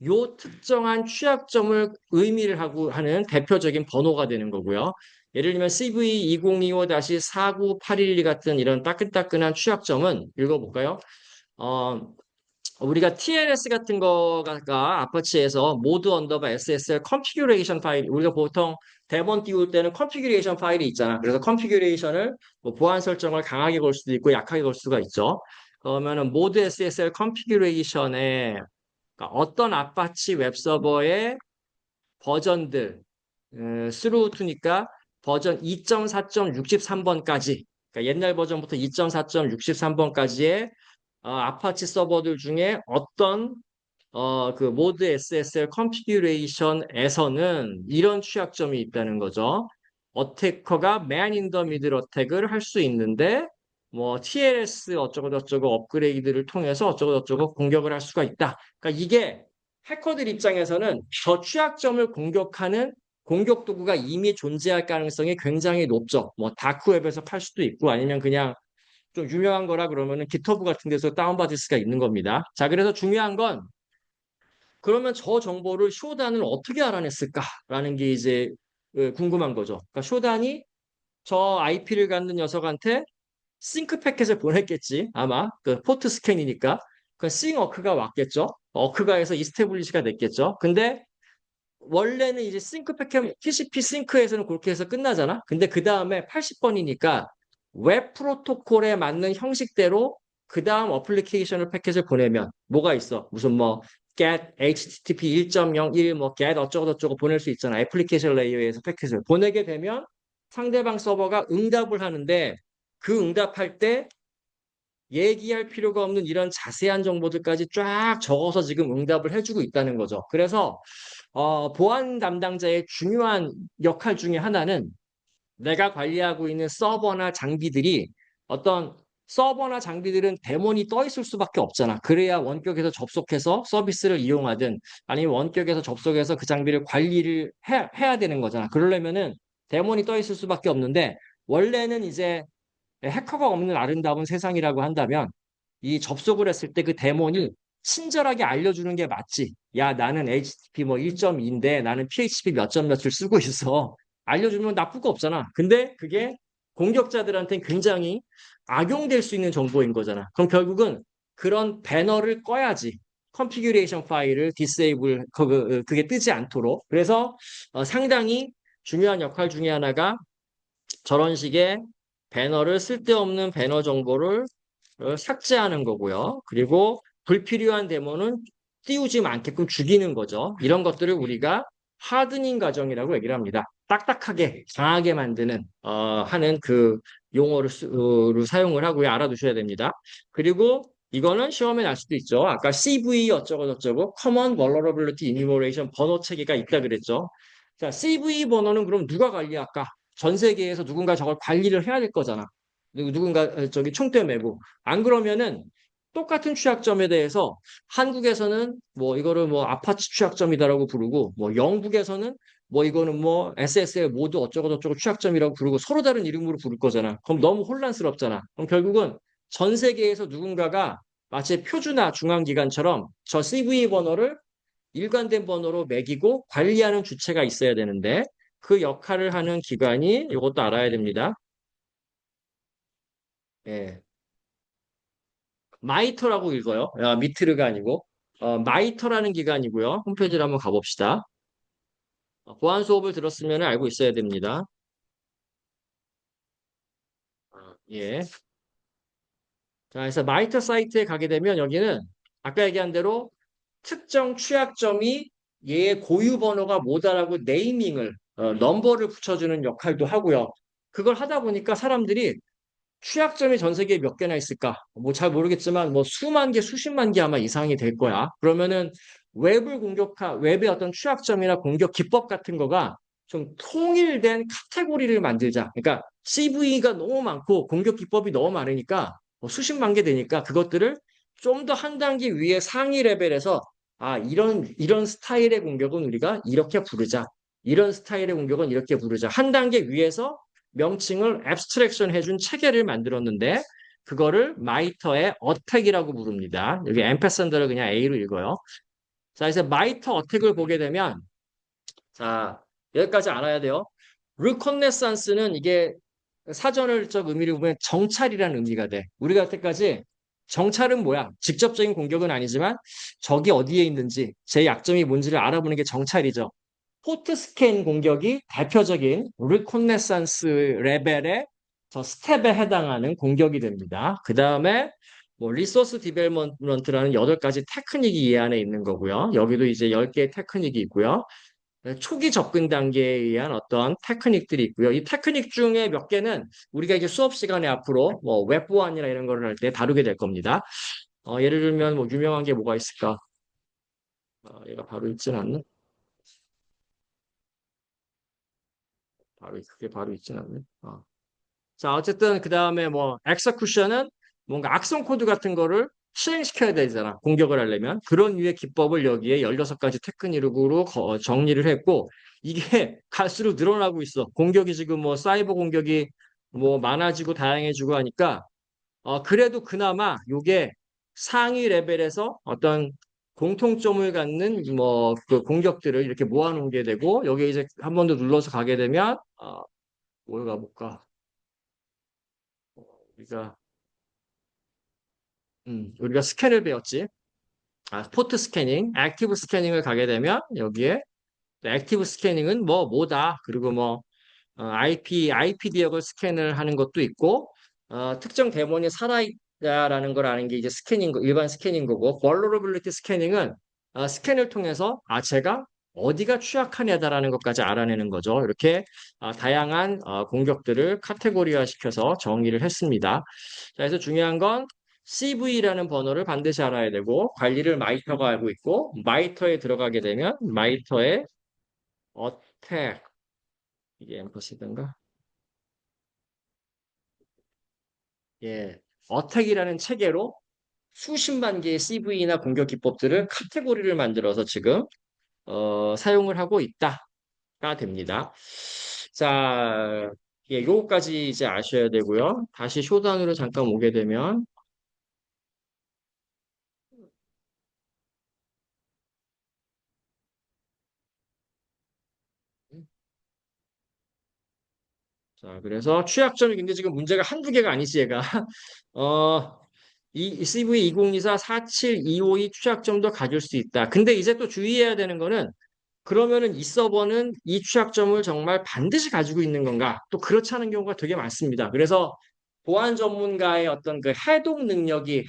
요 특정한 취약점을 의미를 하고 하는 대표적인 번호가 되는 거고요. 예를 들면 CV2025-49812 같은 이런 따끈따끈한 취약점은 읽어볼까요? 어, 우리가 TLS 같은 거가 아파치에서 모드 언더바 SSL 컨피규레이션 파일, 우리가 보통 대본 띄울 때는 컨피규레이션 파일이 있잖아. 그래서 컨피규레이션을 뭐 보안 설정을 강하게 걸 수도 있고 약하게 걸 수가 있죠. 그러면은 모드 SSL 컨피규레이션에 어떤 아파치 웹서버의 버전들, 스루트니까 버전 2.4.63번까지, 그러니까 옛날 버전부터 2.4.63번까지의 아파치 서버들 중에 어떤 그 모드 SSL 컨피규레이션에서는 이런 취약점이 있다는 거죠. 어태커가 man in the middle 어택을 할 수 있는데 뭐 TLS 어쩌고 저쩌고 업그레이드를 통해서 어쩌고 저쩌고 공격을 할 수가 있다. 그러니까 이게 해커들 입장에서는 저 취약점을 공격하는 공격 도구가 이미 존재할 가능성이 굉장히 높죠. 뭐 다크웹에서 팔 수도 있고 아니면 그냥 좀 유명한 거라 그러면은 깃허브 같은 데서 다운받을 수가 있는 겁니다. 자, 그래서 중요한 건 그러면 저 정보를 쇼단은 어떻게 알아냈을까라는 게 이제 궁금한 거죠. 그러니까 쇼단이 저 IP를 갖는 녀석한테 싱크 패킷을 보냈겠지. 아마 그 포트 스캔이니까. 그 싱어크가 왔겠죠. 어크가 해서 이스태블리시가 됐겠죠. 근데 원래는 이제 싱크 패킷 TCP 싱크에서는 그렇게 해서 끝나잖아. 근데 그 다음에 80번이니까 웹 프로토콜에 맞는 형식대로 그 다음 어플리케이션을 패킷을 보내면 뭐가 있어? 무슨 뭐 get HTTP 1.01 뭐 get 어쩌고저쩌고 보낼 수 있잖아. 애플리케이션 레이어에서 패킷을 보내게 되면 상대방 서버가 응답을 하는데 그 응답할 때 얘기할 필요가 없는 이런 자세한 정보들까지 쫙 적어서 지금 응답을 해주고 있다는 거죠. 그래서 보안 담당자의 중요한 역할 중에 하나는 내가 관리하고 있는 서버나 장비들이 어떤 서버나 장비들은 데몬이 떠 있을 수밖에 없잖아. 그래야 원격에서 접속해서 서비스를 이용하든 아니면 원격에서 접속해서 그 장비를 관리를 해야 되는 거잖아. 그러려면은 데몬이 떠 있을 수밖에 없는데 원래는 이제 해커가 없는 아름다운 세상이라고 한다면 이 접속을 했을 때 그 데몬이 친절하게 알려주는 게 맞지. 야, 나는 HTTP 뭐 1.2인데 나는 PHP 몇 점 몇을 쓰고 있어. 알려주면 나쁠 거 없잖아. 근데 그게 공격자들한테는 굉장히 악용될 수 있는 정보인 거잖아. 그럼 결국은 그런 배너를 꺼야지. 컨피규레이션 파일을 디세이블 그게 뜨지 않도록. 그래서 상당히 중요한 역할 중에 하나가 저런 식의 배너를 쓸데없는 배너 정보를 삭제하는 거고요. 그리고 불필요한 데모는 띄우지 않게끔 죽이는 거죠. 이런 것들을 우리가 하드닝 과정이라고 얘기를 합니다. 딱딱하게 강하게 만드는 하는 그 용어를 사용을 하고요. 알아두셔야 됩니다. 그리고 이거는 시험에 날 수도 있죠. 아까 CV 어쩌고 저쩌고 Common Vulnerability Enumeration 번호 체계가 있다 그랬죠. 자, CV 번호는 그럼 누가 관리할까? 전 세계에서 누군가 저걸 관리를 해야 될 거잖아. 누군가 저기 총대 메고 안 그러면은 똑같은 취약점에 대해서 한국에서는 뭐 이거를 뭐 아파치 취약점이다라고 부르고 뭐 영국에서는 뭐 이거는 뭐 SSL 모두 어쩌고 저쩌고 취약점이라고 부르고 서로 다른 이름으로 부를 거잖아. 그럼 너무 혼란스럽잖아. 그럼 결국은 전 세계에서 누군가가 마치 표준화 중앙기관처럼 저 CVE 번호를 일관된 번호로 매기고 관리하는 주체가 있어야 되는데 그 역할을 하는 기관이 이것도 알아야 됩니다. 예. 마이터라고 읽어요. 미트르가 아니고. 마이터라는 기관이고요. 홈페이지를 한번 가봅시다. 보안 수업을 들었으면 알고 있어야 됩니다. 예. 자, 그래서 마이터 사이트에 가게 되면 여기는 아까 얘기한 대로 특정 취약점이 얘의 고유 번호가 뭐다라고 네이밍을, 넘버를 붙여주는 역할도 하고요. 그걸 하다 보니까 사람들이 취약점이 전 세계에 몇 개나 있을까? 뭐 잘 모르겠지만 뭐 수만 개, 수십만 개 아마 이상이 될 거야. 그러면은 웹의 어떤 취약점이나 공격 기법 같은 거가 좀 통일된 카테고리를 만들자. 그러니까 CV가 너무 많고 공격 기법이 너무 많으니까 뭐 수십만 개 되니까 그것들을 좀 더 한 단계 위에 상위 레벨에서 아, 이런 스타일의 공격은 우리가 이렇게 부르자. 이런 스타일의 공격은 이렇게 부르자. 한 단계 위에서 명칭을 앱스트랙션 해준 체계를 만들었는데 그거를 마이터의 어택이라고 부릅니다. 여기 앰페센더를 그냥 A로 읽어요. 자, 이제 마이터 어택을 보게 되면 자, 여기까지 알아야 돼요. 르코네산스는 이게 사전을적 의미를 보면 정찰이라는 의미가 돼. 우리가 여태까지 정찰은 뭐야? 직접적인 공격은 아니지만 적이 어디에 있는지, 제 약점이 뭔지를 알아보는 게 정찰이죠. 포트 스캔 공격이 대표적인 르코네산스 레벨의 저 스텝에 해당하는 공격이 됩니다. 그 다음에 뭐 리소스 디벨롭먼트라는 8가지 테크닉이 이 안에 있는 거고요. 여기도 이제 10개의 테크닉이 있고요. 초기 접근 단계에 의한 어떤 테크닉들이 있고요. 이 테크닉 중에 몇 개는 우리가 이제 수업 시간에 앞으로 뭐 웹보안이나 이런 거를 할 때 다루게 될 겁니다. 예를 들면 뭐 유명한 게 뭐가 있을까? 얘가 바로 있진 않네. 그게 바로 있진 않네. 자, 어쨌든 그 다음에 뭐 엑서쿠션은 뭔가 악성 코드 같은 거를 실행시켜야 되잖아. 공격을 하려면. 그런 류의 기법을 여기에 16가지 테크닉으로 정리를 했고 이게 갈수록 늘어나고 있어. 공격이 지금 뭐 사이버 공격이 뭐 많아지고 다양해지고 하니까 그래도 그나마 요게 상위 레벨에서 어떤 공통점을 갖는 뭐 그 공격들을 이렇게 모아놓은 게 되고 여기에 이제 한 번 더 눌러서 가게 되면 뭘 가볼까? 우리가 우리가 스캔을 배웠지. 포트 스캐닝, 액티브 스캐닝을 가게 되면 여기에 액티브 스캐닝은 뭐다. 그리고 뭐 IP 지역을 스캔을 하는 것도 있고 특정 데몬이 살아있다라는 걸 아는 게 이제 일반 스캐닝 거고 vulnerability 스캐닝은 스캔을 통해서 제가 어디가 취약한 애다라는 것까지 알아내는 거죠. 이렇게 다양한 공격들을 카테고리화 시켜서 정의를 했습니다. 자, 그래서 중요한 건 CV라는 번호를 반드시 알아야 되고 관리를 마이터가 알고 있고 마이터에 들어가게 되면 마이터의 어택 이게 앰퍼시든가 예, 어택이라는 체계로 수십만 개의 CV나 공격 기법들을 카테고리를 만들어서 지금 사용을 하고 있다가 됩니다. 자, 예, 요거까지 이제 아셔야 되고요. 다시 쇼단으로 잠깐 오게 되면 자, 그래서 취약점이 근데 지금 문제가 한두 개가 아니지 얘가. 어, 이 CV2024 47252 취약점도 가질 수 있다. 근데 이제 또 주의해야 되는 거는 그러면은 이 서버는 이 취약점을 정말 반드시 가지고 있는 건가? 또 그렇지 않은 경우가 되게 많습니다. 그래서 보안 전문가의 어떤 그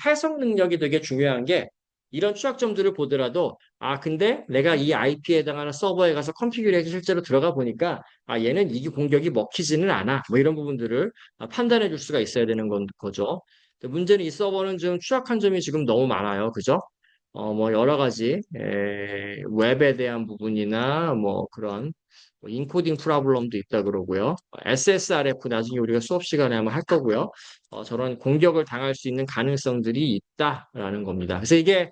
해석 능력이 되게 중요한 게 이런 취약점들을 보더라도 근데 내가 이 IP에 해당하는 서버에 가서 컨피규레이션 실제로 들어가 보니까 얘는 이게 공격이 먹히지는 않아. 뭐 이런 부분들을 판단해 줄 수가 있어야 되는 거죠. 근데 문제는 이 서버는 좀 취약한 점이 지금 너무 많아요. 그죠? 뭐 여러 가지 웹에 대한 부분이나 뭐 그런 뭐 인코딩 프로블럼도 있다 그러고요. SSRF 나중에 우리가 수업 시간에 한번 할 거고요. 저런 공격을 당할 수 있는 가능성들이 있다라는 겁니다. 그래서 이게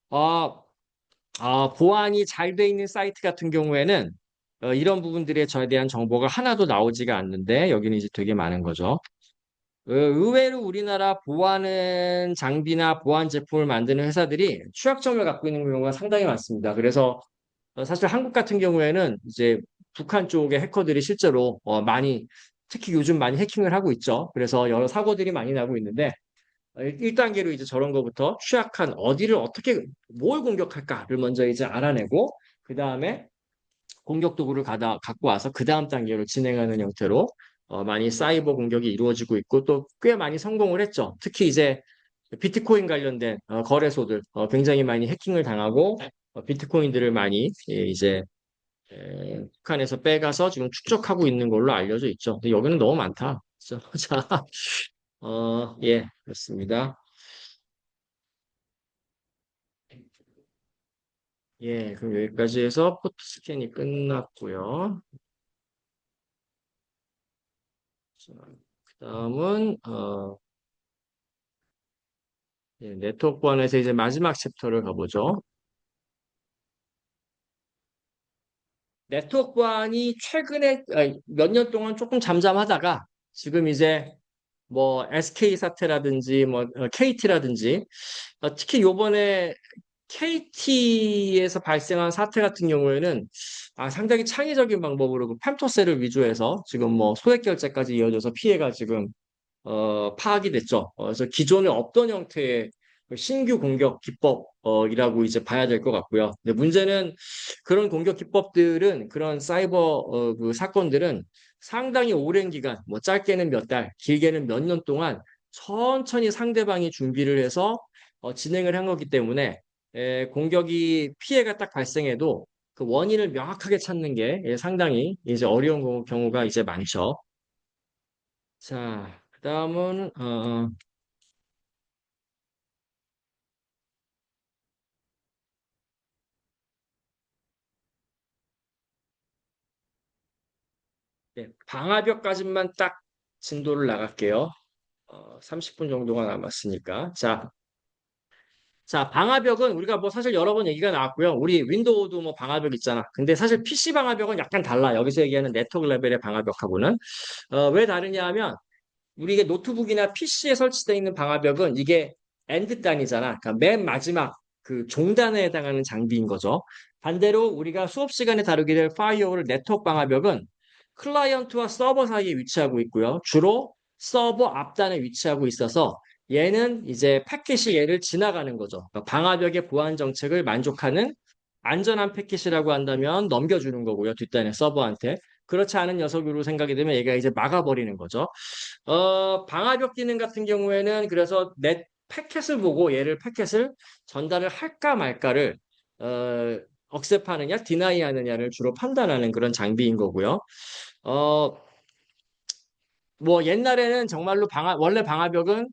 어, 보안이 잘 돼 있는 사이트 같은 경우에는 이런 부분들에 저에 대한 정보가 하나도 나오지가 않는데 여기는 이제 되게 많은 거죠. 의외로 우리나라 보안 장비나 보안 제품을 만드는 회사들이 취약점을 갖고 있는 경우가 상당히 많습니다. 그래서 사실 한국 같은 경우에는 이제 북한 쪽의 해커들이 실제로 많이 특히 요즘 많이 해킹을 하고 있죠. 그래서 여러 사고들이 많이 나고 있는데 1단계로 이제 저런 거부터 취약한 어디를 어떻게 뭘 공격할까를 먼저 이제 알아내고 그 다음에 공격 도구를 갖고 와서 그 다음 단계로 진행하는 형태로 많이 사이버 공격이 이루어지고 있고 또 꽤 많이 성공을 했죠. 특히 이제 비트코인 관련된 거래소들 굉장히 많이 해킹을 당하고 비트코인들을 많이 이제 북한에서 빼가서 지금 축적하고 있는 걸로 알려져 있죠. 근데 여기는 너무 많다. 그죠? 자, 예, 그렇습니다. 예, 그럼 여기까지 해서 포트 스캔이 끝났고요. 자, 그다음은 예, 네트워크 보안에서 이제 마지막 챕터를 가보죠. 네트워크 보안이 최근에 몇 년 동안 조금 잠잠하다가 지금 이제 뭐 SK 사태라든지 뭐 KT라든지 특히 요번에 KT에서 발생한 사태 같은 경우에는 상당히 창의적인 방법으로 그 펜토스를 위주해서 지금 뭐 소액 결제까지 이어져서 피해가 지금 파악이 됐죠. 그래서 기존에 없던 형태의 그 신규 공격 기법이라고 이제 봐야 될 것 같고요. 근데 문제는 그런 공격 기법들은 그런 사이버 그 사건들은 상당히 오랜 기간, 뭐 짧게는 몇 달, 길게는 몇 년 동안 천천히 상대방이 준비를 해서 진행을 한 거기 때문에 공격이 피해가 딱 발생해도 그 원인을 명확하게 찾는 게 상당히 이제 어려운 경우가 이제 많죠. 자, 그다음은 네, 방화벽까지만 딱 진도를 나갈게요. 30분 정도가 남았으니까. 자, 방화벽은 우리가 뭐 사실 여러 번 얘기가 나왔고요. 우리 윈도우도 뭐 방화벽 있잖아. 근데 사실 PC 방화벽은 약간 달라. 여기서 얘기하는 네트워크 레벨의 방화벽하고는. 왜 다르냐 하면 우리 게 노트북이나 PC에 설치되어 있는 방화벽은 이게 엔드 단이잖아. 그러니까 맨 마지막 그 종단에 해당하는 장비인 거죠. 반대로 우리가 수업 시간에 다루게 될 파이어홀 네트워크 방화벽은 클라이언트와 서버 사이에 위치하고 있고요. 주로 서버 앞단에 위치하고 있어서 얘는 이제 패킷이 얘를 지나가는 거죠. 그러니까 방화벽의 보안 정책을 만족하는 안전한 패킷이라고 한다면 넘겨주는 거고요. 뒷단에 서버한테. 그렇지 않은 녀석으로 생각이 되면 얘가 이제 막아버리는 거죠. 방화벽 기능 같은 경우에는 그래서 넷 패켓을 보고 얘를 패켓을 전달을 할까 말까를 억셉하느냐, 디나이 하느냐를 주로 판단하는 그런 장비인 거고요. 어, 뭐 옛날에는 정말로 원래 방화벽은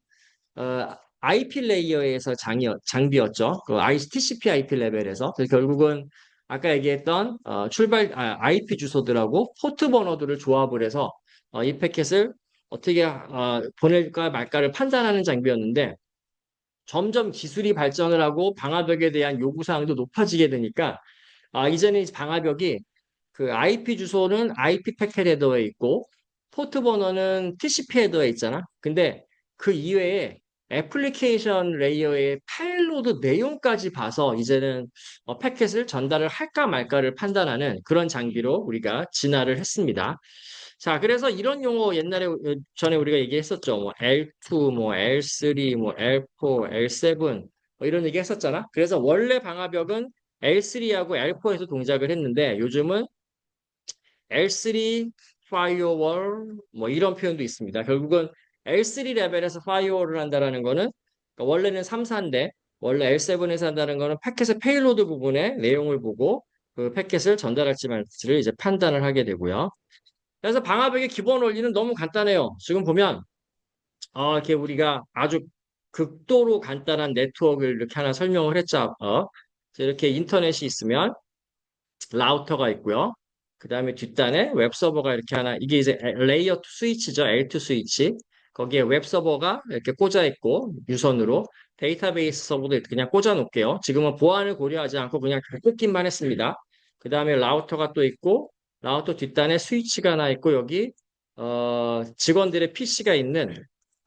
IP 레이어에서 장비였죠. 그 TCP IP 레벨에서. 그래서 결국은 아까 얘기했던 IP 주소들하고 포트 번호들을 조합을 해서 이 패켓을 어떻게 보낼까 말까를 판단하는 장비였는데 점점 기술이 발전을 하고 방화벽에 대한 요구 사항도 높아지게 되니까 이제는 이 방화벽이 그 IP 주소는 IP 패켓 헤더에 있고 포트 번호는 TCP 헤더에 있잖아. 근데 그 이외에 애플리케이션 레이어의 파일로드 내용까지 봐서 이제는 패켓을 전달을 할까 말까를 판단하는 그런 장비로 우리가 진화를 했습니다. 자, 그래서 이런 용어 옛날에 전에 우리가 얘기했었죠. 뭐 L2, 뭐 L3, 뭐 L4, L7 뭐 이런 얘기 했었잖아. 그래서 원래 방화벽은 L3하고 L4에서 동작을 했는데 요즘은 L3 firewall 뭐 이런 표현도 있습니다. 결국은 L3 레벨에서 firewall을 한다라는 거는 그러니까 원래는 3사인데 원래 L7에서 한다는 거는 패켓의 페이로드 부분의 내용을 보고 그 패켓을 전달할지 말지를 이제 판단을 하게 되고요. 그래서 방화벽의 기본 원리는 너무 간단해요. 지금 보면 이렇게 우리가 아주 극도로 간단한 네트워크를 이렇게 하나 설명을 했죠. 이렇게 인터넷이 있으면 라우터가 있고요. 그 다음에 뒷단에 웹 서버가 이렇게 하나, 이게 이제 레이어 2 스위치죠. L2 스위치. 거기에 웹 서버가 이렇게 꽂아 있고, 유선으로 데이터베이스 서버도 이렇게 그냥 꽂아 놓을게요. 지금은 보안을 고려하지 않고 그냥 꽂기만 했습니다. 그 다음에 라우터가 또 있고, 라우터 뒷단에 스위치가 하나 있고, 여기, 직원들의 PC가 있는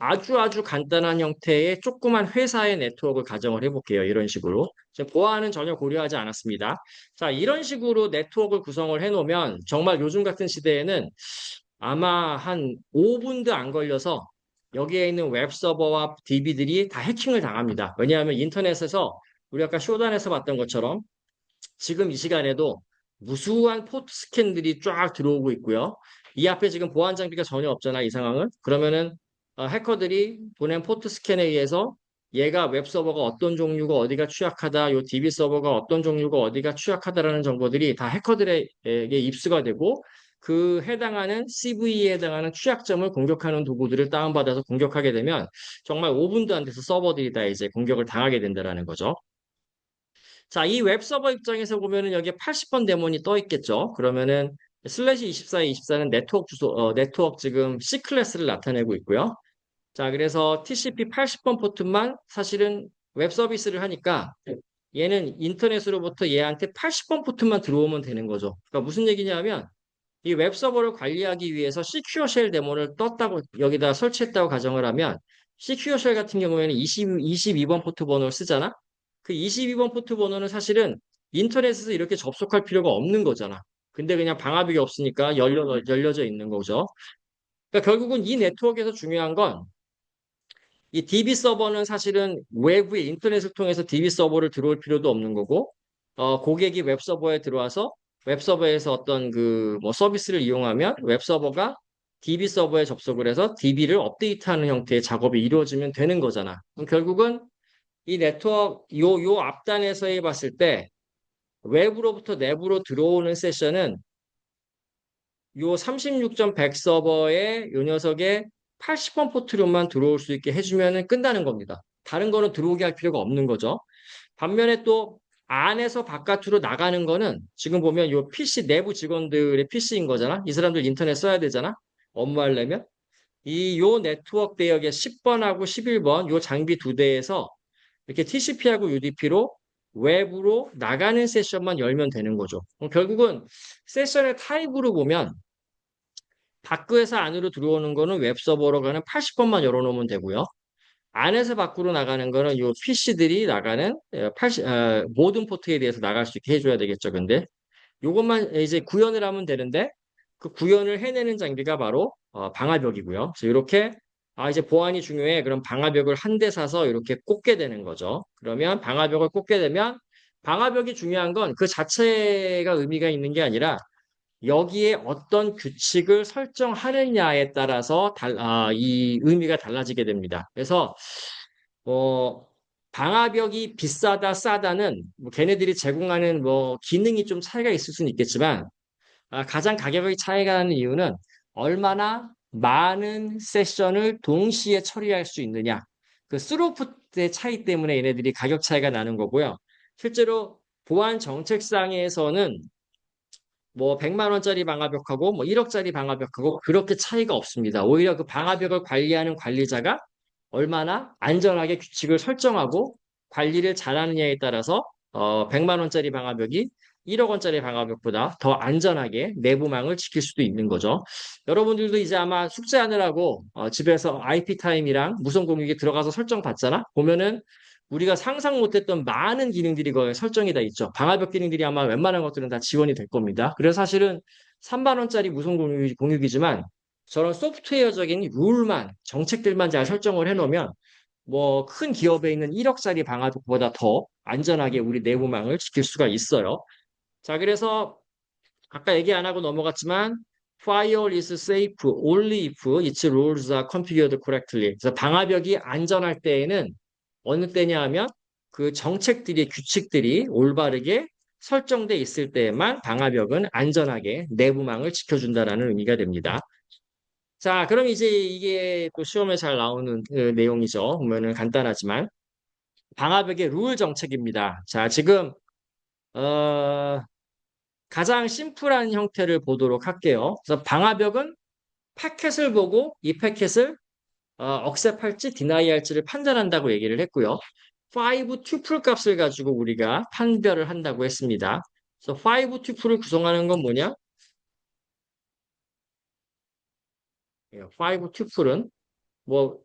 아주 아주 간단한 형태의 조그만 회사의 네트워크 가정을 해볼게요. 이런 식으로. 지금 보안은 전혀 고려하지 않았습니다. 자, 이런 식으로 네트워크를 구성을 해놓으면 정말 요즘 같은 시대에는 아마 한 5분도 안 걸려서 여기에 있는 웹 서버와 DB들이 다 해킹을 당합니다. 왜냐하면 인터넷에서 우리 아까 쇼단에서 봤던 것처럼 지금 이 시간에도 무수한 포트 스캔들이 쫙 들어오고 있고요. 이 앞에 지금 보안 장비가 전혀 없잖아, 이 상황은. 그러면은 해커들이 보낸 포트 스캔에 의해서 얘가 웹 서버가 어떤 종류가 어디가 취약하다, 요 DB 서버가 어떤 종류가 어디가 취약하다라는 정보들이 다 해커들에게 입수가 되고 그 해당하는 CVE에 해당하는 취약점을 공격하는 도구들을 다운받아서 공격하게 되면 정말 5분도 안 돼서 서버들이 다 이제 공격을 당하게 된다라는 거죠. 자, 이 웹서버 입장에서 보면은 여기에 80번 데몬이 떠 있겠죠. 그러면은 슬래시 24에 24는 네트워크 주소, 네트워크 지금 C 클래스를 나타내고 있고요. 자, 그래서 TCP 80번 포트만 사실은 웹 서비스를 하니까 얘는 인터넷으로부터 얘한테 80번 포트만 들어오면 되는 거죠. 그러니까 무슨 얘기냐면 이 웹 서버를 관리하기 위해서 시큐어 쉘 데모를 떴다고 여기다 설치했다고 가정을 하면 시큐어 쉘 같은 경우에는 22번 포트 번호를 쓰잖아. 그 22번 포트 번호는 사실은 인터넷에서 이렇게 접속할 필요가 없는 거잖아. 근데 그냥 방화벽이 없으니까 열려져 있는 거죠. 그러니까 결국은 이 네트워크에서 중요한 건 이 DB 서버는 사실은 외부의 인터넷을 통해서 DB 서버를 들어올 필요도 없는 거고, 고객이 웹 서버에 들어와서 웹 서버에서 어떤 그 뭐 서비스를 이용하면 웹 서버가 DB 서버에 접속을 해서 DB를 업데이트하는 형태의 작업이 이루어지면 되는 거잖아. 그럼 결국은 이 네트워크 요 앞단에서 해봤을 때 외부로부터 내부로 들어오는 세션은 요 36.100 서버에 요 녀석의 80번 포트로만 들어올 수 있게 해주면 끝나는 겁니다. 다른 거는 들어오게 할 필요가 없는 거죠. 반면에 또 안에서 바깥으로 나가는 거는 지금 보면 요 PC 내부 직원들의 PC인 거잖아. 이 사람들 인터넷 써야 되잖아. 업무하려면. 요 네트워크 대역의 10번하고 11번 요 장비 두 대에서 이렇게 TCP하고 UDP로 외부로 나가는 세션만 열면 되는 거죠. 그럼 결국은 세션의 타입으로 보면 밖에서 안으로 들어오는 거는 웹서버로 가는 80번만 열어놓으면 되고요. 안에서 밖으로 나가는 거는 요 PC들이 나가는 80, 모든 포트에 대해서 나갈 수 있게 해줘야 되겠죠. 근데 요것만 이제 구현을 하면 되는데 그 구현을 해내는 장비가 바로 방화벽이고요. 그래서 이렇게 이제 보안이 중요해. 그럼 방화벽을 한 대 사서 이렇게 꽂게 되는 거죠. 그러면 방화벽을 꽂게 되면 방화벽이 중요한 건 그 자체가 의미가 있는 게 아니라 여기에 어떤 규칙을 설정하느냐에 따라서 이 의미가 달라지게 됩니다. 그래서 뭐 방화벽이 비싸다 싸다는 뭐 걔네들이 제공하는 뭐 기능이 좀 차이가 있을 수는 있겠지만 가장 가격의 차이가 나는 이유는 얼마나 많은 세션을 동시에 처리할 수 있느냐. 그 스루풋의 차이 때문에 얘네들이 가격 차이가 나는 거고요. 실제로 보안 정책상에서는 뭐 100만 원짜리 방화벽하고 뭐 1억짜리 방화벽하고 그렇게 차이가 없습니다. 오히려 그 방화벽을 관리하는 관리자가 얼마나 안전하게 규칙을 설정하고 관리를 잘하느냐에 따라서 100만 원짜리 방화벽이 1억 원짜리 방화벽보다 더 안전하게 내부망을 지킬 수도 있는 거죠. 여러분들도 이제 아마 숙제하느라고 집에서 IP 타임이랑 무선 공유기 들어가서 설정 받잖아. 보면은 우리가 상상 못했던 많은 기능들이 거기에 설정이 다 있죠. 방화벽 기능들이 아마 웬만한 것들은 다 지원이 될 겁니다. 그래서 사실은 3만 원짜리 무선 공유기지만 저런 소프트웨어적인 룰만, 정책들만 잘 설정을 해놓으면 뭐 큰 기업에 있는 1억짜리 방화벽보다 더 안전하게 우리 내부망을 지킬 수가 있어요. 자, 그래서 아까 얘기 안 하고 넘어갔지만 Firewall is safe only if its rules are configured correctly. 그래서 방화벽이 안전할 때에는 어느 때냐 하면 그 정책들이 규칙들이 올바르게 설정돼 있을 때에만 방화벽은 안전하게 내부망을 지켜준다라는 의미가 됩니다. 자, 그럼 이제 이게 또 시험에 잘 나오는 그 내용이죠. 보면은 간단하지만 방화벽의 룰 정책입니다. 자, 지금 어, 가장 심플한 형태를 보도록 할게요. 그래서 방화벽은 패켓을 보고 이 패켓을 억셉할지 디나이할지를 판단한다고 얘기를 했고요. 5 튜플 값을 가지고 우리가 판별을 한다고 했습니다. 그래서 5 튜플을 구성하는 건 뭐냐? 5 튜플은 뭐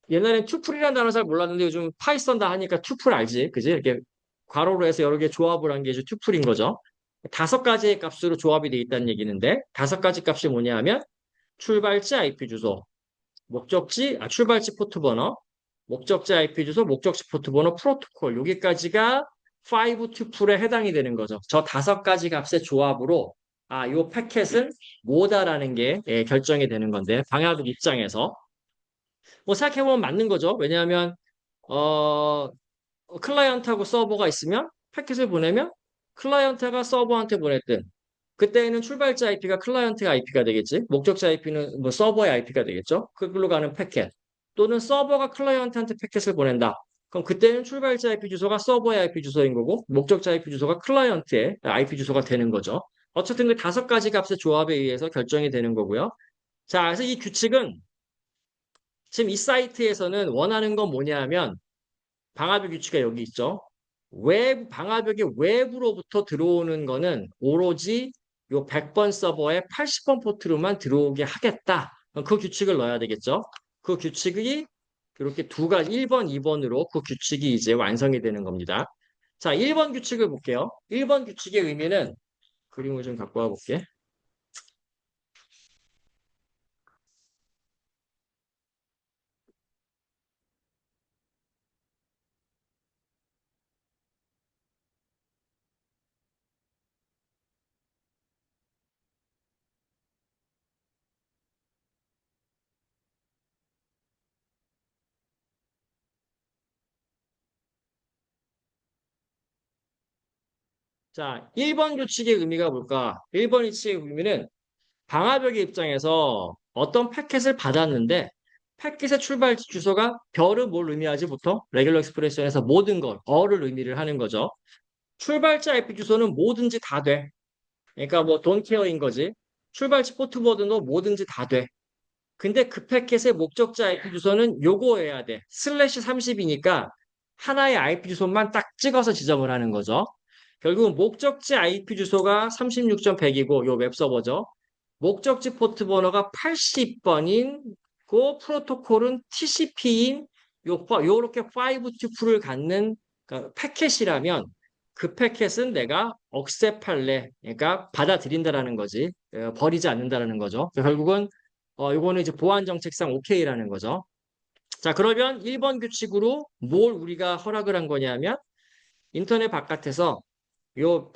옛날엔 튜플이라는 단어 잘 몰랐는데 요즘 파이썬 다 하니까 튜플 알지? 그지? 이렇게 괄호로 해서 여러 개 조합을 한 게 이제 튜플인 거죠. 다섯 가지의 값으로 조합이 돼 있다는 얘기인데 다섯 가지 값이 뭐냐 하면 출발지 IP 주소, 출발지 포트 번호, 목적지 IP 주소, 목적지 포트 번호, 프로토콜 여기까지가 5 튜플에 해당이 되는 거죠. 저 다섯 가지 값의 조합으로 요 패켓은 뭐다라는 게 결정이 되는 건데 방향 입장에서 뭐 생각해보면 맞는 거죠. 왜냐하면 어, 클라이언트하고 서버가 있으면 패킷을 보내면 클라이언트가 서버한테 보냈든 그때는 출발자 IP가 클라이언트 IP가 되겠지. 목적자 IP는 뭐 서버의 IP가 되겠죠. 그걸로 가는 패킷. 또는 서버가 클라이언트한테 패킷을 보낸다. 그럼 그때는 출발자 IP 주소가 서버의 IP 주소인 거고 목적자 IP 주소가 클라이언트의 IP 주소가 되는 거죠. 어쨌든 그 다섯 가지 값의 조합에 의해서 결정이 되는 거고요. 자, 그래서 이 규칙은 지금 이 사이트에서는 원하는 건 뭐냐 하면 방화벽 규칙가 여기 있죠. 방화벽의 외부로부터 들어오는 거는 오로지 요 100번 서버에 80번 포트로만 들어오게 하겠다. 그 규칙을 넣어야 되겠죠. 그 규칙이 이렇게 두 가지 1번, 2번으로 그 규칙이 이제 완성이 되는 겁니다. 자, 1번 규칙을 볼게요. 1번 규칙의 의미는 그림을 좀 갖고 와 볼게. 자, 1번 규칙의 의미가 뭘까? 1번 규칙의 의미는 방화벽의 입장에서 어떤 패킷을 받았는데 패킷의 출발 주소가 별은 뭘 의미하지 보통? 레귤러 익스프레션에서 모든 걸, 어를 의미를 하는 거죠. 출발자 IP 주소는 뭐든지 다 돼. 그러니까 뭐 돈케어인 거지. 출발지 포트보드도 뭐든지 다 돼. 근데 그 패킷의 목적자 IP 주소는 요거여야 돼. 슬래시 30이니까 하나의 IP 주소만 딱 찍어서 지정을 하는 거죠. 결국은 목적지 IP 주소가 36.100이고 요 웹서버죠. 목적지 포트 번호가 80번인 그 프로토콜은 TCP인 요렇게 5to2를 갖는 그 패켓이라면 그 패켓은 내가 억셉할래. 그러니까 받아들인다라는 거지. 버리지 않는다라는 거죠. 결국은 요거는 이제 보안 정책상 오케이라는 거죠. 자, 그러면 1번 규칙으로 뭘 우리가 허락을 한 거냐면 인터넷 바깥에서 요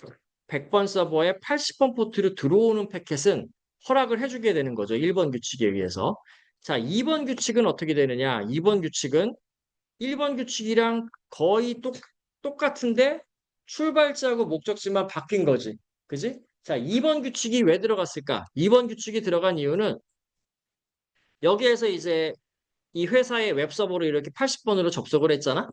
100번 서버에 80번 포트로 들어오는 패켓은 허락을 해주게 되는 거죠. 1번 규칙에 의해서. 자, 2번 규칙은 어떻게 되느냐? 2번 규칙은 1번 규칙이랑 거의 똑같은데 출발자하고 목적지만 바뀐 거지. 그지? 자, 2번 규칙이 왜 들어갔을까? 2번 규칙이 들어간 이유는 여기에서 이제 이 회사의 웹서버로 이렇게 80번으로 접속을 했잖아?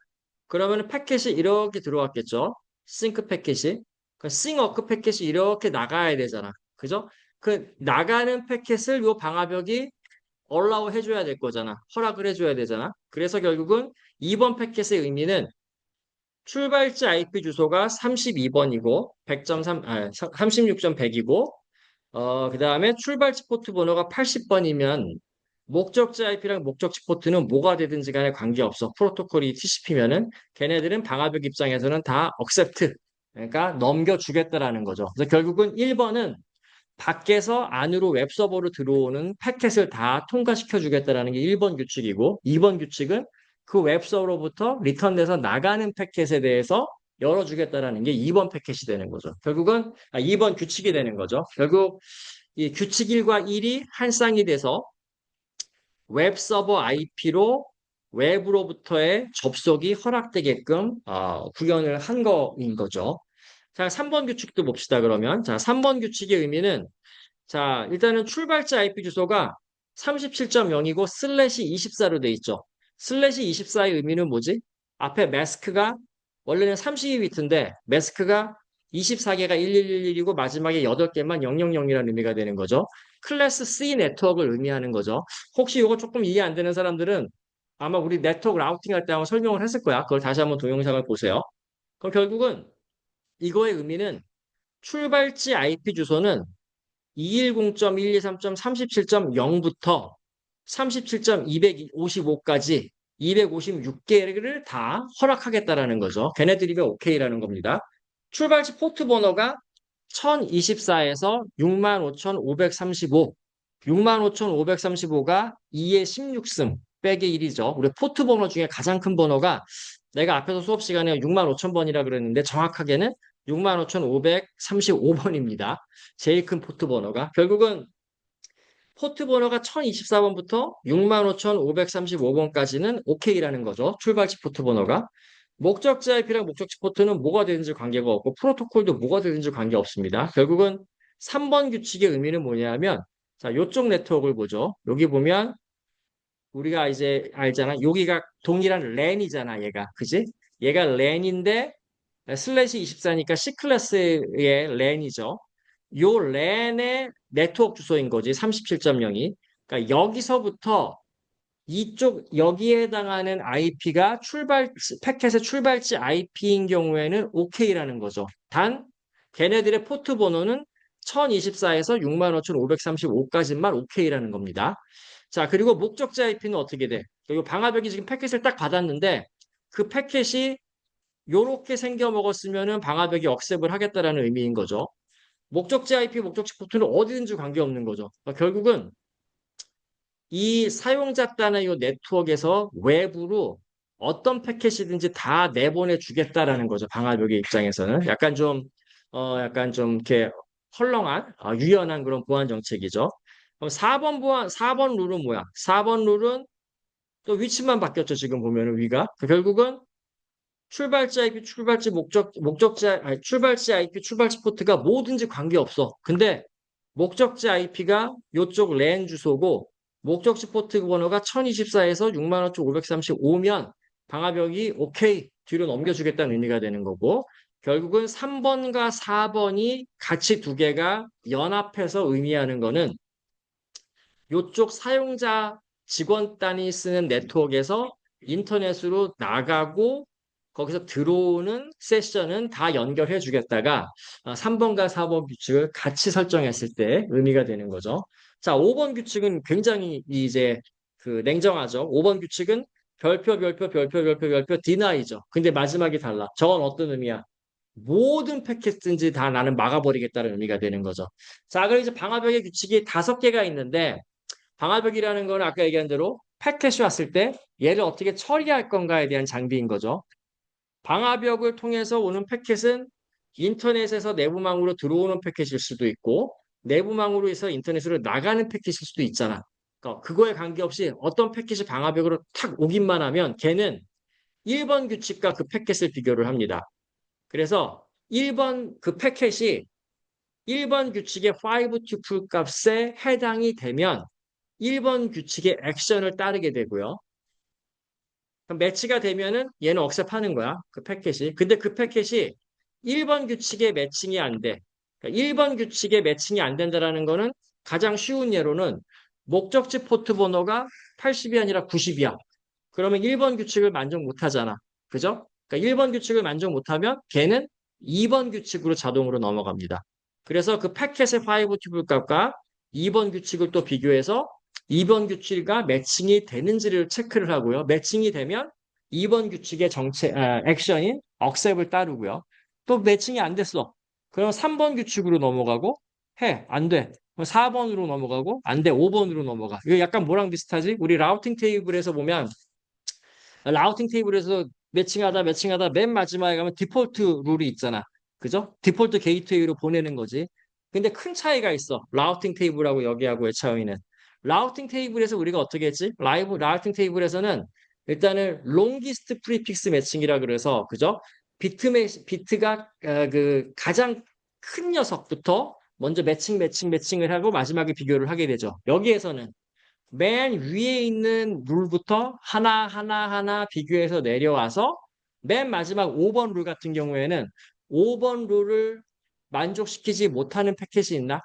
그러면 패킷이 이렇게 들어왔겠죠? 싱크 패킷이. 그 싱어크 패킷이 이렇게 나가야 되잖아. 그죠? 그 나가는 패킷을 요 방화벽이 allow 해줘야 될 거잖아. 허락을 해줘야 되잖아. 그래서 결국은 2번 패킷의 의미는 출발지 IP 주소가 32번이고 100.3, 36.100이고 그 다음에 출발지 포트 번호가 80번이면 목적지 IP랑 목적지 포트는 뭐가 되든지 간에 관계없어. 프로토콜이 TCP면은 걔네들은 방화벽 입장에서는 다 accept. 그러니까 넘겨주겠다라는 거죠. 그래서 결국은 1번은 밖에서 안으로 웹서버로 들어오는 패켓을 다 통과시켜 주겠다라는 게 1번 규칙이고 2번 규칙은 그 웹서버로부터 리턴돼서 나가는 패켓에 대해서 열어주겠다라는 게 2번 패켓이 되는 거죠. 결국은 2번 규칙이 되는 거죠. 결국 이 규칙 1과 1이 한 쌍이 돼서 웹서버 IP로 외부로부터의 접속이 허락되게끔 구현을 한 거인 거죠. 자, 3번 규칙도 봅시다, 그러면. 자, 3번 규칙의 의미는 자, 일단은 출발자 IP 주소가 37.0이고 슬래시 24로 돼 있죠. 슬래시 24의 의미는 뭐지? 앞에 매스크가 원래는 32비트인데 매스크가 24개가 1111이고 마지막에 8개만 000이라는 의미가 되는 거죠. 클래스 C 네트워크를 의미하는 거죠. 혹시 이거 조금 이해 안 되는 사람들은 아마 우리 네트워크 라우팅 할 때 한번 설명을 했을 거야. 그걸 다시 한번 동영상을 보세요. 그럼 결국은 이거의 의미는 출발지 IP 주소는 210.123.37.0부터 37.255까지 256개를 다 허락하겠다라는 거죠. 걔네들이면 오케이라는 겁니다. 출발지 포트 번호가 1024에서 65,535, 65,535가 2의 16승 빼기 1이죠. 우리 포트 번호 중에 가장 큰 번호가 내가 앞에서 수업 시간에 65,000번이라 그랬는데 정확하게는 65,535번입니다. 제일 큰 포트 번호가. 결국은 포트 번호가 1024번부터 65,535번까지는 오케이라는 거죠. 출발지 포트 번호가. 목적지 IP랑 목적지 포트는 뭐가 되든지 관계가 없고 프로토콜도 뭐가 되든지 관계 없습니다. 결국은 3번 규칙의 의미는 뭐냐면 자, 요쪽 네트워크를 보죠. 여기 보면 우리가 이제 알잖아. 여기가 동일한 랜이잖아, 얘가. 그지? 얘가 랜인데 슬래시 24니까 C클래스의 랜이죠. 요 랜의 네트워크 주소인 거지. 37.0이. 그러니까 여기서부터 이쪽 여기에 해당하는 IP가 패켓의 출발지 IP인 경우에는 OK라는 거죠. 단 걔네들의 포트 번호는 1024에서 65,535까지만 OK라는 겁니다. 자, 그리고 목적지 IP는 어떻게 돼? 그리고 방화벽이 지금 패켓을 딱 받았는데 그 패켓이 요렇게 생겨 먹었으면은 방화벽이 억셉을 하겠다라는 의미인 거죠. 목적지 IP, 목적지 포트는 어디든지 관계없는 거죠. 그러니까 결국은 이 사용자 단의 이 네트워크에서 외부로 어떤 패킷이든지 다 내보내 주겠다라는 거죠. 방화벽의 입장에서는 약간 좀 이렇게 헐렁한 유연한 그런 보안 정책이죠. 그럼 4번 룰은 뭐야? 4번 룰은 또 위치만 바뀌었죠. 지금 보면은 위가 결국은 출발지 IP, 출발지 IP, 출발지 포트가 뭐든지 관계없어. 근데 목적지 IP가 요쪽 랜 주소고 목적지 포트 번호가 1024에서 65,535면 방화벽이 오케이 뒤로 넘겨주겠다는 의미가 되는 거고 결국은 3번과 4번이 같이 두 개가 연합해서 의미하는 거는 요쪽 사용자 직원 단위 쓰는 네트워크에서 인터넷으로 나가고 거기서 들어오는 세션은 다 연결해 주겠다가 3번과 4번 규칙을 같이 설정했을 때 의미가 되는 거죠. 자, 5번 규칙은 굉장히 이제 그 냉정하죠. 5번 규칙은 별표 디나이죠. 근데 마지막이 달라. 저건 어떤 의미야? 모든 패킷든지 다 나는 막아버리겠다는 의미가 되는 거죠. 자, 그럼 이제 방화벽의 규칙이 5개가 있는데 방화벽이라는 건 아까 얘기한 대로 패킷이 왔을 때 얘를 어떻게 처리할 건가에 대한 장비인 거죠. 방화벽을 통해서 오는 패킷은 인터넷에서 내부망으로 들어오는 패킷일 수도 있고 내부망으로 해서 인터넷으로 나가는 패킷일 수도 있잖아. 그러니까 그거에 관계없이 어떤 패킷이 방화벽으로 탁 오기만 하면 걔는 1번 규칙과 그 패킷을 비교를 합니다. 그래서 1번 그 패킷이 1번 규칙의 5 tuple 값에 해당이 되면 1번 규칙의 액션을 따르게 되고요. 그럼 매치가 되면은 얘는 억셉하는 거야. 그 패켓이. 근데 그 패켓이 1번 규칙에 매칭이 안 돼. 그러니까 1번 규칙에 매칭이 안 된다라는 거는 가장 쉬운 예로는 목적지 포트 번호가 80이 아니라 90이야. 그러면 1번 규칙을 만족 못 하잖아. 그죠? 그러니까 1번 규칙을 만족 못 하면 걔는 2번 규칙으로 자동으로 넘어갑니다. 그래서 그 패켓의 5 튜블 값과 2번 규칙을 또 비교해서 2번 규칙과 매칭이 되는지를 체크를 하고요. 매칭이 되면 2번 규칙의 액션인 억셉을 따르고요. 또 매칭이 안 됐어. 그럼 3번 규칙으로 넘어가고 해. 안 돼. 4번으로 넘어가고 안 돼. 5번으로 넘어가. 이거 약간 뭐랑 비슷하지? 우리 라우팅 테이블에서 보면 라우팅 테이블에서 매칭하다 맨 마지막에 가면 디폴트 룰이 있잖아. 그죠? 디폴트 게이트웨이로 보내는 거지. 근데 큰 차이가 있어. 라우팅 테이블하고 여기하고의 차이는. 라우팅 테이블에서 우리가 어떻게 했지? 라우팅 테이블에서는 일단은 롱기스트 프리픽스 매칭이라 그래서 그죠? 비트가 그 가장 큰 녀석부터 먼저 매칭을 하고 마지막에 비교를 하게 되죠. 여기에서는 맨 위에 있는 룰부터 하나 비교해서 내려와서 맨 마지막 5번 룰 같은 경우에는 5번 룰을 만족시키지 못하는 패킷이 있나?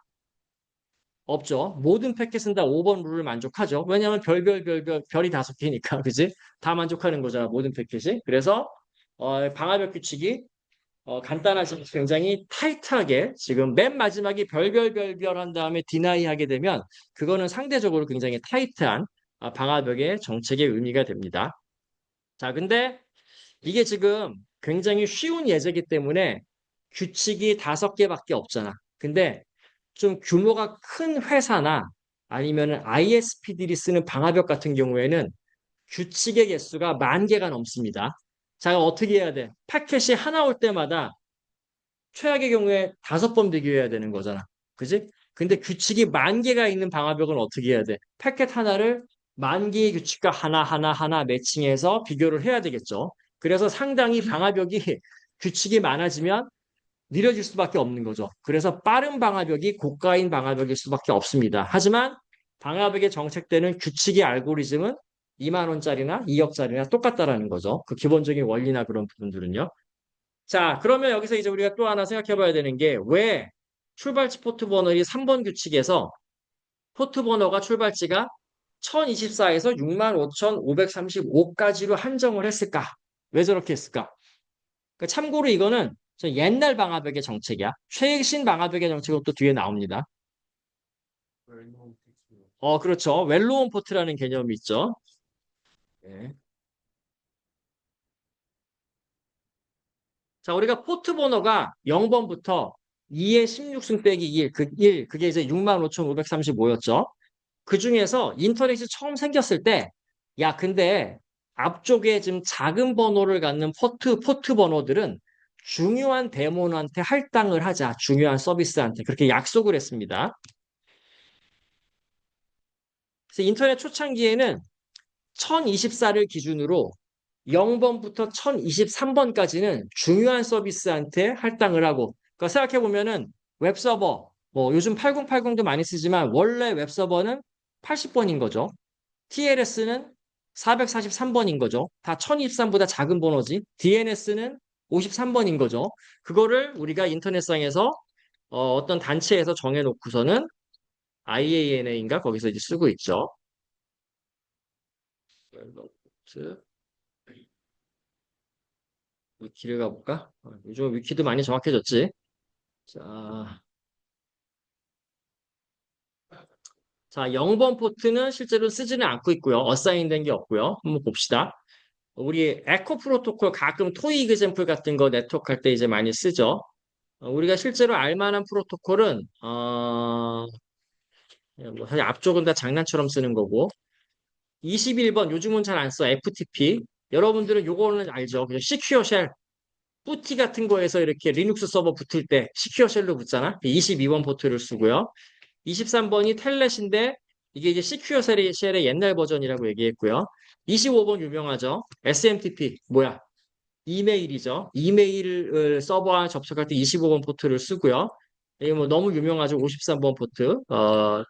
없죠. 모든 패킷은 다 5번 룰을 만족하죠. 왜냐하면 별이 5개니까, 그지? 다 만족하는 거잖아, 모든 패킷이. 그래서, 방화벽 규칙이 간단하지만 굉장히 타이트하게 지금 맨 마지막에 한 다음에 디나이 하게 되면 그거는 상대적으로 굉장히 타이트한 방화벽의 정책의 의미가 됩니다. 자, 근데 이게 지금 굉장히 쉬운 예제이기 때문에 규칙이 5개밖에 없잖아. 근데 좀 규모가 큰 회사나 아니면 ISP들이 쓰는 방화벽 같은 경우에는 규칙의 개수가 10,000개가 넘습니다. 자, 어떻게 해야 돼? 패켓이 하나 올 때마다 최악의 경우에 5번 비교해야 되는 거잖아. 그지? 근데 규칙이 10,000개가 있는 방화벽은 어떻게 해야 돼? 패켓 하나를 10,000개의 규칙과 하나 매칭해서 비교를 해야 되겠죠. 그래서 상당히 방화벽이 규칙이 많아지면 느려질 수밖에 없는 거죠. 그래서 빠른 방화벽이 고가인 방화벽일 수밖에 없습니다. 하지만 방화벽에 정책되는 규칙의 알고리즘은 2만 원짜리나 2억짜리나 똑같다라는 거죠. 그 기본적인 원리나 그런 부분들은요. 자, 그러면 여기서 이제 우리가 또 하나 생각해 봐야 되는 게 왜 출발지 포트 번호이 3번 규칙에서 포트 번호가 출발지가 1024에서 65,535까지로 한정을 했을까? 왜 저렇게 했을까? 그러니까 참고로 이거는 저 옛날 방화벽의 정책이야. 최신 방화벽의 정책은 또 뒤에 나옵니다. 그렇죠. 웰로운 포트라는 개념이 있죠. 네. 자, 우리가 포트 번호가 0번부터 2의 16승 빼기 1, 그게 이제 65,535였죠. 그 중에서 인터넷이 처음 생겼을 때, 야, 근데 앞쪽에 지금 작은 번호를 갖는 포트 번호들은 중요한 데몬한테 할당을 하자. 중요한 서비스한테. 그렇게 약속을 했습니다. 그래서 인터넷 초창기에는 1024를 기준으로 0번부터 1023번까지는 중요한 서비스한테 할당을 하고, 그러니까 생각해보면은 웹서버, 뭐 요즘 8080도 많이 쓰지만 원래 웹서버는 80번인 거죠. TLS는 443번인 거죠. 다 1023보다 작은 번호지. DNS는 53번인 거죠. 그거를 우리가 인터넷상에서 떤 단체에서 정해놓고서는 IANA인가 거기서 이제 쓰고 있죠. 위키를 가볼까? 요즘 위키도 많이 정확해졌지. 자, 자, 0번 포트는 실제로 쓰지는 않고 있고요. 어사인된 게 없고요. 한번 봅시다. 우리 에코 프로토콜 가끔 토이 그젠플 같은 거 네트워크 할 때 이제 많이 쓰죠. 우리가 실제로 알만한 프로토콜은 뭐 사실 앞쪽은 다 장난처럼 쓰는 거고 21번 요즘은 잘 안 써. FTP. 여러분들은 요거는 알죠. 그냥 시큐어 쉘. 뿌티 같은 거에서 이렇게 리눅스 서버 붙을 때 시큐어 쉘로 붙잖아. 22번 포트를 쓰고요. 23번이 텔넷인데 이게 이제 시큐어 쉘의 옛날 버전이라고 얘기했고요. 25번 유명하죠. SMTP 뭐야? 이메일이죠. 이메일 서버와 접속할 때 25번 포트를 쓰고요. 이게 뭐 너무 유명하죠. 53번 포트,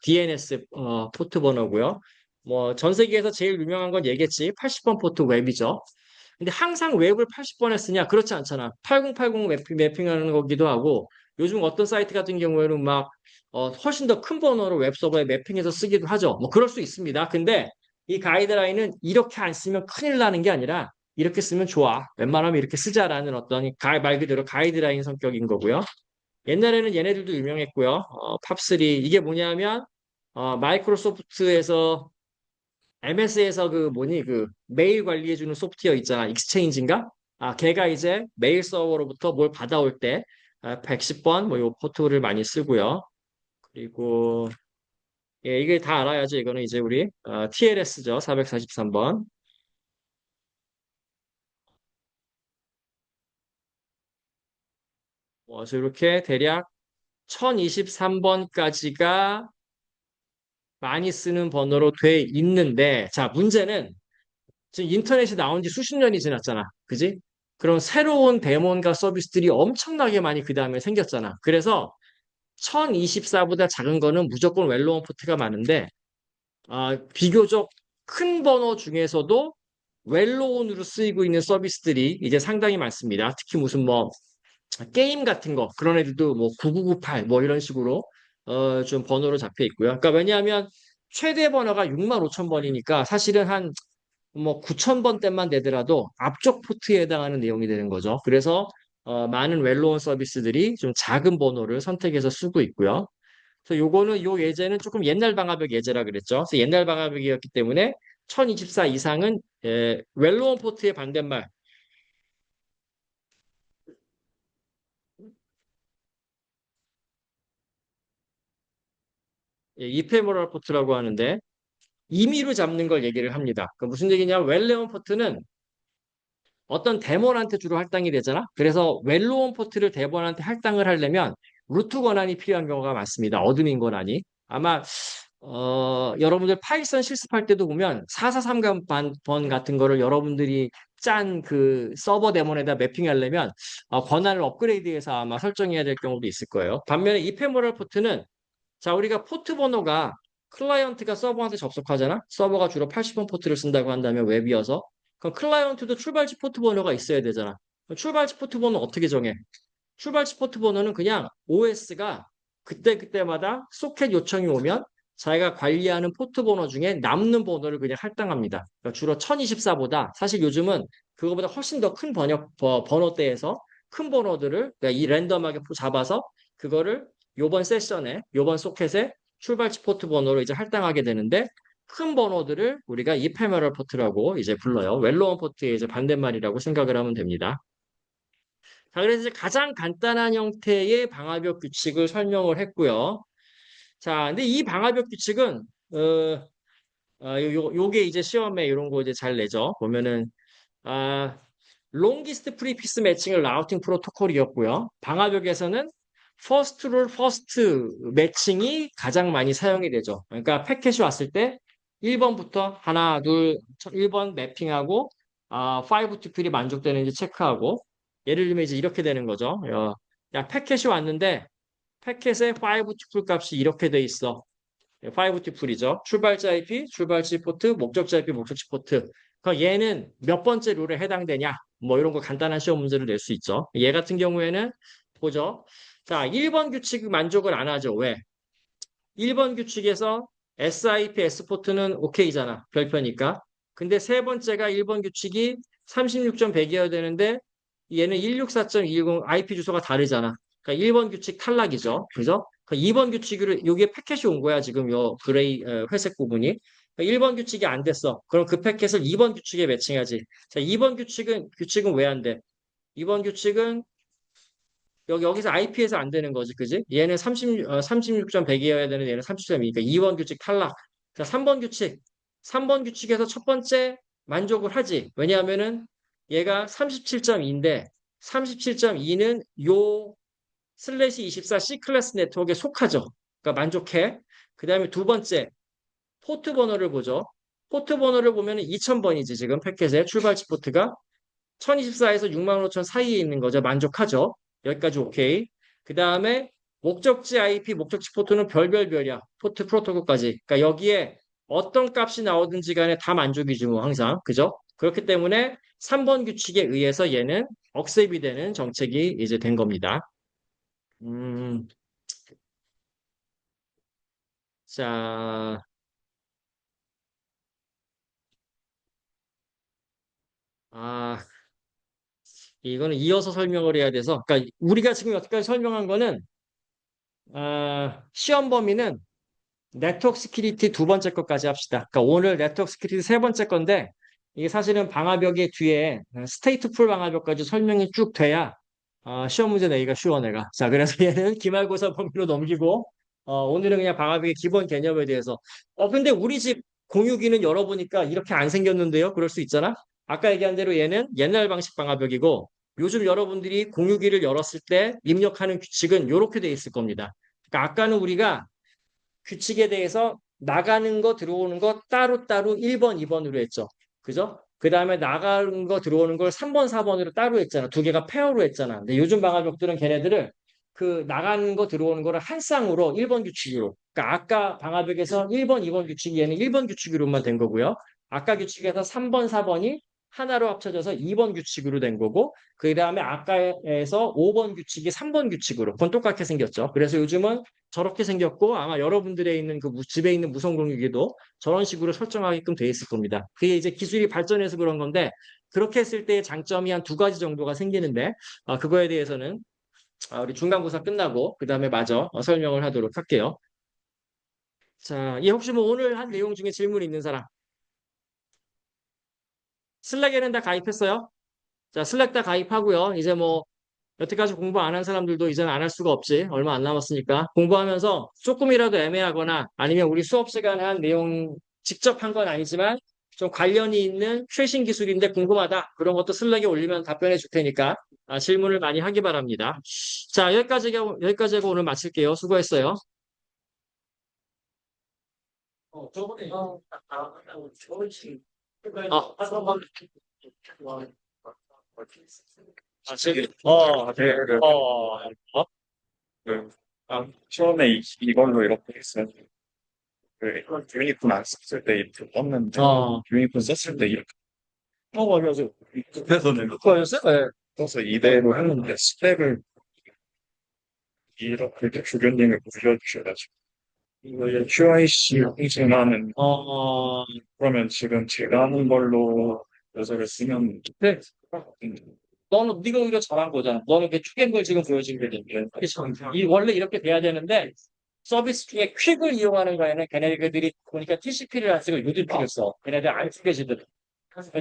DNS 포트 번호고요. 뭐 전 세계에서 제일 유명한 건 얘겠지. 80번 포트 웹이죠. 근데 항상 웹을 80번에 쓰냐? 그렇지 않잖아. 8080 매핑하는 거기도 하고 요즘 어떤 사이트 같은 경우에는 막 훨씬 더 큰 번호로 웹 서버에 매핑해서 쓰기도 하죠. 뭐 그럴 수 있습니다. 근데 이 가이드라인은 이렇게 안 쓰면 큰일 나는 게 아니라 이렇게 쓰면 좋아. 웬만하면 이렇게 쓰자라는 어떤 말 그대로 가이드라인 성격인 거고요. 옛날에는 얘네들도 유명했고요. 팝3 이게 뭐냐면 마이크로소프트에서 MS에서 그 뭐니 그 메일 관리해주는 소프트웨어 있잖아. 익스체인지인가? 걔가 이제 메일 서버로부터 뭘 받아올 때 110번 뭐 요 포트를 많이 쓰고요. 그리고 예, 이게 다 알아야죠. 이거는 이제 우리 TLS죠. 443번. 그래서 이렇게 대략 1023번까지가 많이 쓰는 번호로 돼 있는데, 자, 문제는 지금 인터넷이 나온 지 수십 년이 지났잖아. 그지? 그럼 새로운 데몬과 서비스들이 엄청나게 많이 그 다음에 생겼잖아. 그래서 1024보다 작은 거는 무조건 웰로원 포트가 많은데, 비교적 큰 번호 중에서도 웰로운으로 쓰이고 있는 서비스들이 이제 상당히 많습니다. 특히 무슨 뭐 게임 같은 거 그런 애들도 뭐 9998 뭐 이런 식으로 좀 번호로 잡혀 있고요. 그러니까 왜냐하면 최대 번호가 6만 5천 번이니까 사실은 한 뭐 9천 번대만 되더라도 앞쪽 포트에 해당하는 내용이 되는 거죠. 그래서 많은 웰로운 서비스들이 좀 작은 번호를 선택해서 쓰고 있고요. 그래서 요거는 요 예제는 조금 옛날 방화벽 예제라 그랬죠. 그래서 옛날 방화벽이었기 때문에 1024 이상은 웰로운 포트의 반대말 이페모럴 포트라고 하는데 임의로 잡는 걸 얘기를 합니다. 그 무슨 얘기냐? 웰레온 포트는 어떤 데몬한테 주로 할당이 되잖아. 그래서 웰로온 포트를 데몬한테 할당을 하려면 루트 권한이 필요한 경우가 많습니다. 어드민 권한이. 아마 여러분들 파이썬 실습할 때도 보면 443번 같은 거를 여러분들이 짠 그 서버 데몬에다 매핑하려면 권한을 업그레이드해서 아마 설정해야 될 경우도 있을 거예요. 반면에 이페모럴 포트는 자, 우리가 포트 번호가 클라이언트가 서버한테 접속하잖아? 서버가 주로 80번 포트를 쓴다고 한다면 웹이어서. 그럼 클라이언트도 출발지 포트 번호가 있어야 되잖아. 그럼 출발지 포트 번호 어떻게 정해? 출발지 포트 번호는 그냥 OS가 그때그때마다 소켓 요청이 오면 자기가 관리하는 포트 번호 중에 남는 번호를 그냥 할당합니다. 그러니까 주로 1024보다 사실 요즘은 그거보다 훨씬 더 큰 번호대에서 큰 번호들을 그러니까 이 랜덤하게 잡아서 그거를 요번 세션에 요번 소켓에 출발치 포트 번호로 이제 할당하게 되는데 큰 번호들을 우리가 이페메럴 포트라고 이제 불러요. 웰로원 포트의 이제 반대말이라고 생각을 하면 됩니다. 자, 그래서 이제 가장 간단한 형태의 방화벽 규칙을 설명을 했고요. 자, 근데 이 방화벽 규칙은 요게 이제 시험에 이런 거 이제 잘 내죠. 보면은 아, 롱기스트 프리피스 매칭을 라우팅 프로토콜이었고요. 방화벽에서는 퍼스트 룰 퍼스트 매칭이 가장 많이 사용이 되죠. 그러니까 패켓이 왔을 때 1번부터 하나, 둘, 1번 매핑하고 5 to 필이 만족되는지 체크하고 예를 들면 이제 이렇게 되는 거죠. 야, 패켓이 왔는데 패켓에 5 to 필 값이 이렇게 돼 있어. 5 투플이죠. 출발자 IP, 출발지 포트, 목적자 IP, 목적지 포트. 그럼 얘는 몇 번째 룰에 해당되냐? 뭐 이런 거 간단한 시험 문제를 낼 수 있죠. 얘 같은 경우에는 보죠. 자, 1번 규칙 만족을 안 하죠. 왜? 1번 규칙에서 SIP, S포트는 오케이잖아. 별표니까. 근데 세 번째가 1번 규칙이 36.100이어야 되는데 얘는 164.210 IP 주소가 다르잖아. 그러니까 1번 규칙 탈락이죠. 그죠? 2번 규칙으로 여기에 패켓이 온 거야. 지금 요 그레이 회색 부분이. 1번 규칙이 안 됐어. 그럼 그 패켓을 2번 규칙에 매칭하지. 자, 2번 규칙은 왜 안 돼? 2번 규칙은 여기서 IP에서 안 되는 거지, 그지? 얘는 36.100이어야 되는데 얘는 30.2. 그러니까 2번 규칙 탈락. 자, 3번 규칙. 3번 규칙에서 첫 번째 만족을 하지. 왜냐하면은 얘가 37.2인데 37.2는 요 슬래시 24 C 클래스 네트워크에 속하죠. 그러니까 만족해. 그 다음에 두 번째, 포트 번호를 보죠. 포트 번호를 보면은 2000번이지, 지금 패켓에 출발지 포트가. 1024에서 65,000 사이에 있는 거죠. 만족하죠. 여기까지 오케이. 그 다음에 목적지 IP, 목적지 포트는 별별별이야. 포트 프로토콜까지. 그러니까 여기에 어떤 값이 나오든지 간에 다 만족이지 뭐 항상. 그죠? 그렇기 때문에 3번 규칙에 의해서 얘는 억셉이 되는 정책이 이제 된 겁니다. 음, 자, 아, 이거는 이어서 설명을 해야 돼서. 그러니까 우리가 지금 여태까지 설명한 거는 시험 범위는 네트워크 스키리티 두 번째 것까지 합시다. 그러니까 오늘 네트워크 스키리티 세 번째 건데 이게 사실은 방화벽의 뒤에 스테이트풀 방화벽까지 설명이 쭉 돼야 시험 문제 내기가 쉬워 내가. 자, 그래서 얘는 기말고사 범위로 넘기고 오늘은 그냥 방화벽의 기본 개념에 대해서. 근데 우리 집 공유기는 열어보니까 이렇게 안 생겼는데요. 그럴 수 있잖아. 아까 얘기한 대로 얘는 옛날 방식 방화벽이고 요즘 여러분들이 공유기를 열었을 때 입력하는 규칙은 이렇게 돼 있을 겁니다. 그러니까 아까는 우리가 규칙에 대해서 나가는 거 들어오는 거 따로따로 1번, 2번으로 했죠. 그죠? 그 다음에 나가는 거 들어오는 걸 3번, 4번으로 따로 했잖아. 두 개가 페어로 했잖아. 근데 요즘 방화벽들은 걔네들을 그 나가는 거 들어오는 거를 한 쌍으로 1번 규칙으로. 그러니까 아까 방화벽에서 1번, 2번 규칙이 얘는 1번 규칙으로만 된 거고요. 아까 규칙에서 3번, 4번이 하나로 합쳐져서 2번 규칙으로 된 거고, 그 다음에 아까에서 5번 규칙이 3번 규칙으로. 그건 똑같게 생겼죠. 그래서 요즘은 저렇게 생겼고 아마 여러분들의 있는 그 집에 있는 무선공유기도 저런 식으로 설정하게끔 돼 있을 겁니다. 그게 이제 기술이 발전해서 그런 건데 그렇게 했을 때의 장점이 한 두 가지 정도가 생기는데 그거에 대해서는 우리 중간고사 끝나고 그 다음에 마저 설명을 하도록 할게요. 자, 예, 혹시 뭐 오늘 한 내용 중에 질문 있는 사람? 슬랙에는 다 가입했어요? 자, 슬랙 다 가입하고요. 이제 뭐 여태까지 공부 안 한 사람들도 이제는 안 할 수가 없지. 얼마 안 남았으니까. 공부하면서 조금이라도 애매하거나 아니면 우리 수업 시간에 한 내용 직접 한 건 아니지만 좀 관련이 있는 최신 기술인데 궁금하다. 그런 것도 슬랙에 올리면 답변해 줄 테니까 질문을 많이 하기 바랍니다. 자, 여기까지 하고 오늘 마칠게요. 수고했어요. 저번에 지금 네. 그, 처음에 이걸로 이렇게 했어요. 그, 유니콘 안 썼을 때 이렇게 떴는데, 유니콘 썼을 때 이렇게. 맞아. 그래서는 그거였어요? 네. 써서 이대로 했는데, 스펙을 이렇게 조교님을 불려주셔가지고. 이거 이제 QIC 통신하는 어, 그러면 지금 제가 하는 걸로 요소를 쓰면 그래. 너는 네가 오히려 잘한 거잖아. 너는 그 초계걸 지금 보여준 게 되는 원래 이렇게 돼야 되는데 서비스 중에 퀵을 이용하는 거에는 걔네들이 보니까 TCP를 안 쓰고 UDP를 써. 걔네들 안 쓰게 지들.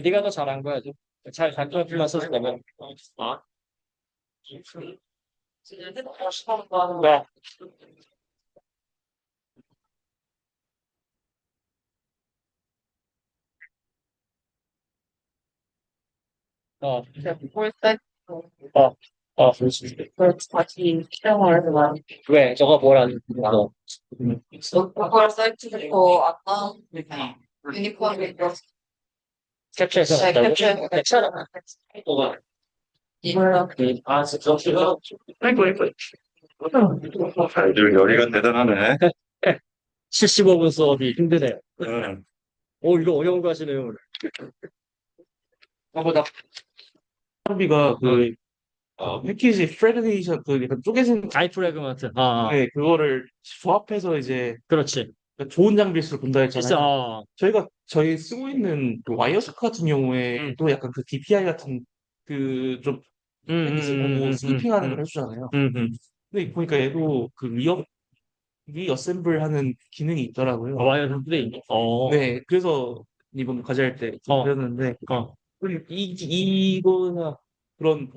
네가 더 잘한 거야. 좀. 잘 단점만 썼으면. 아, 네. 어, 어, 그럴 수 있어. 자기 실험을 왜? 저거 뭐라는 거? 그걸 사이트 듣고 아까 유니콘이 캡처해서 갔다고? 캡처 괜찮아. 뭐가? 이거랑 아, 진짜. 아이고, 아이고. 잘들 열의가 대단하네. 75분 수업이 힘드네요. 응. 이거 어려운 거 하시네요, 오늘. 나 장비가 그 패키지 프레그레이션 그 약간 쪼개진 아이 프래그먼트. 아, 아. 네, 그거를 조합해서 이제 그렇지. 좋은 장비일수록 본다 진짜, 했잖아요. 저희 쓰고 있는 그 와이어스크 같은 경우에 음, 또 약간 그 DPI 같은 그 좀 음, 패키지 음, 보고 음, 음, 스니핑하는 걸 음, 해주잖아요. 음, 음. 근데 보니까 얘도 그 리어셈블 하는 기능이 있더라고요. 와이어 선수도 있네. 네, 그래서 이번 과제할 때 어, 배웠는데 어. 이거나 그런 보안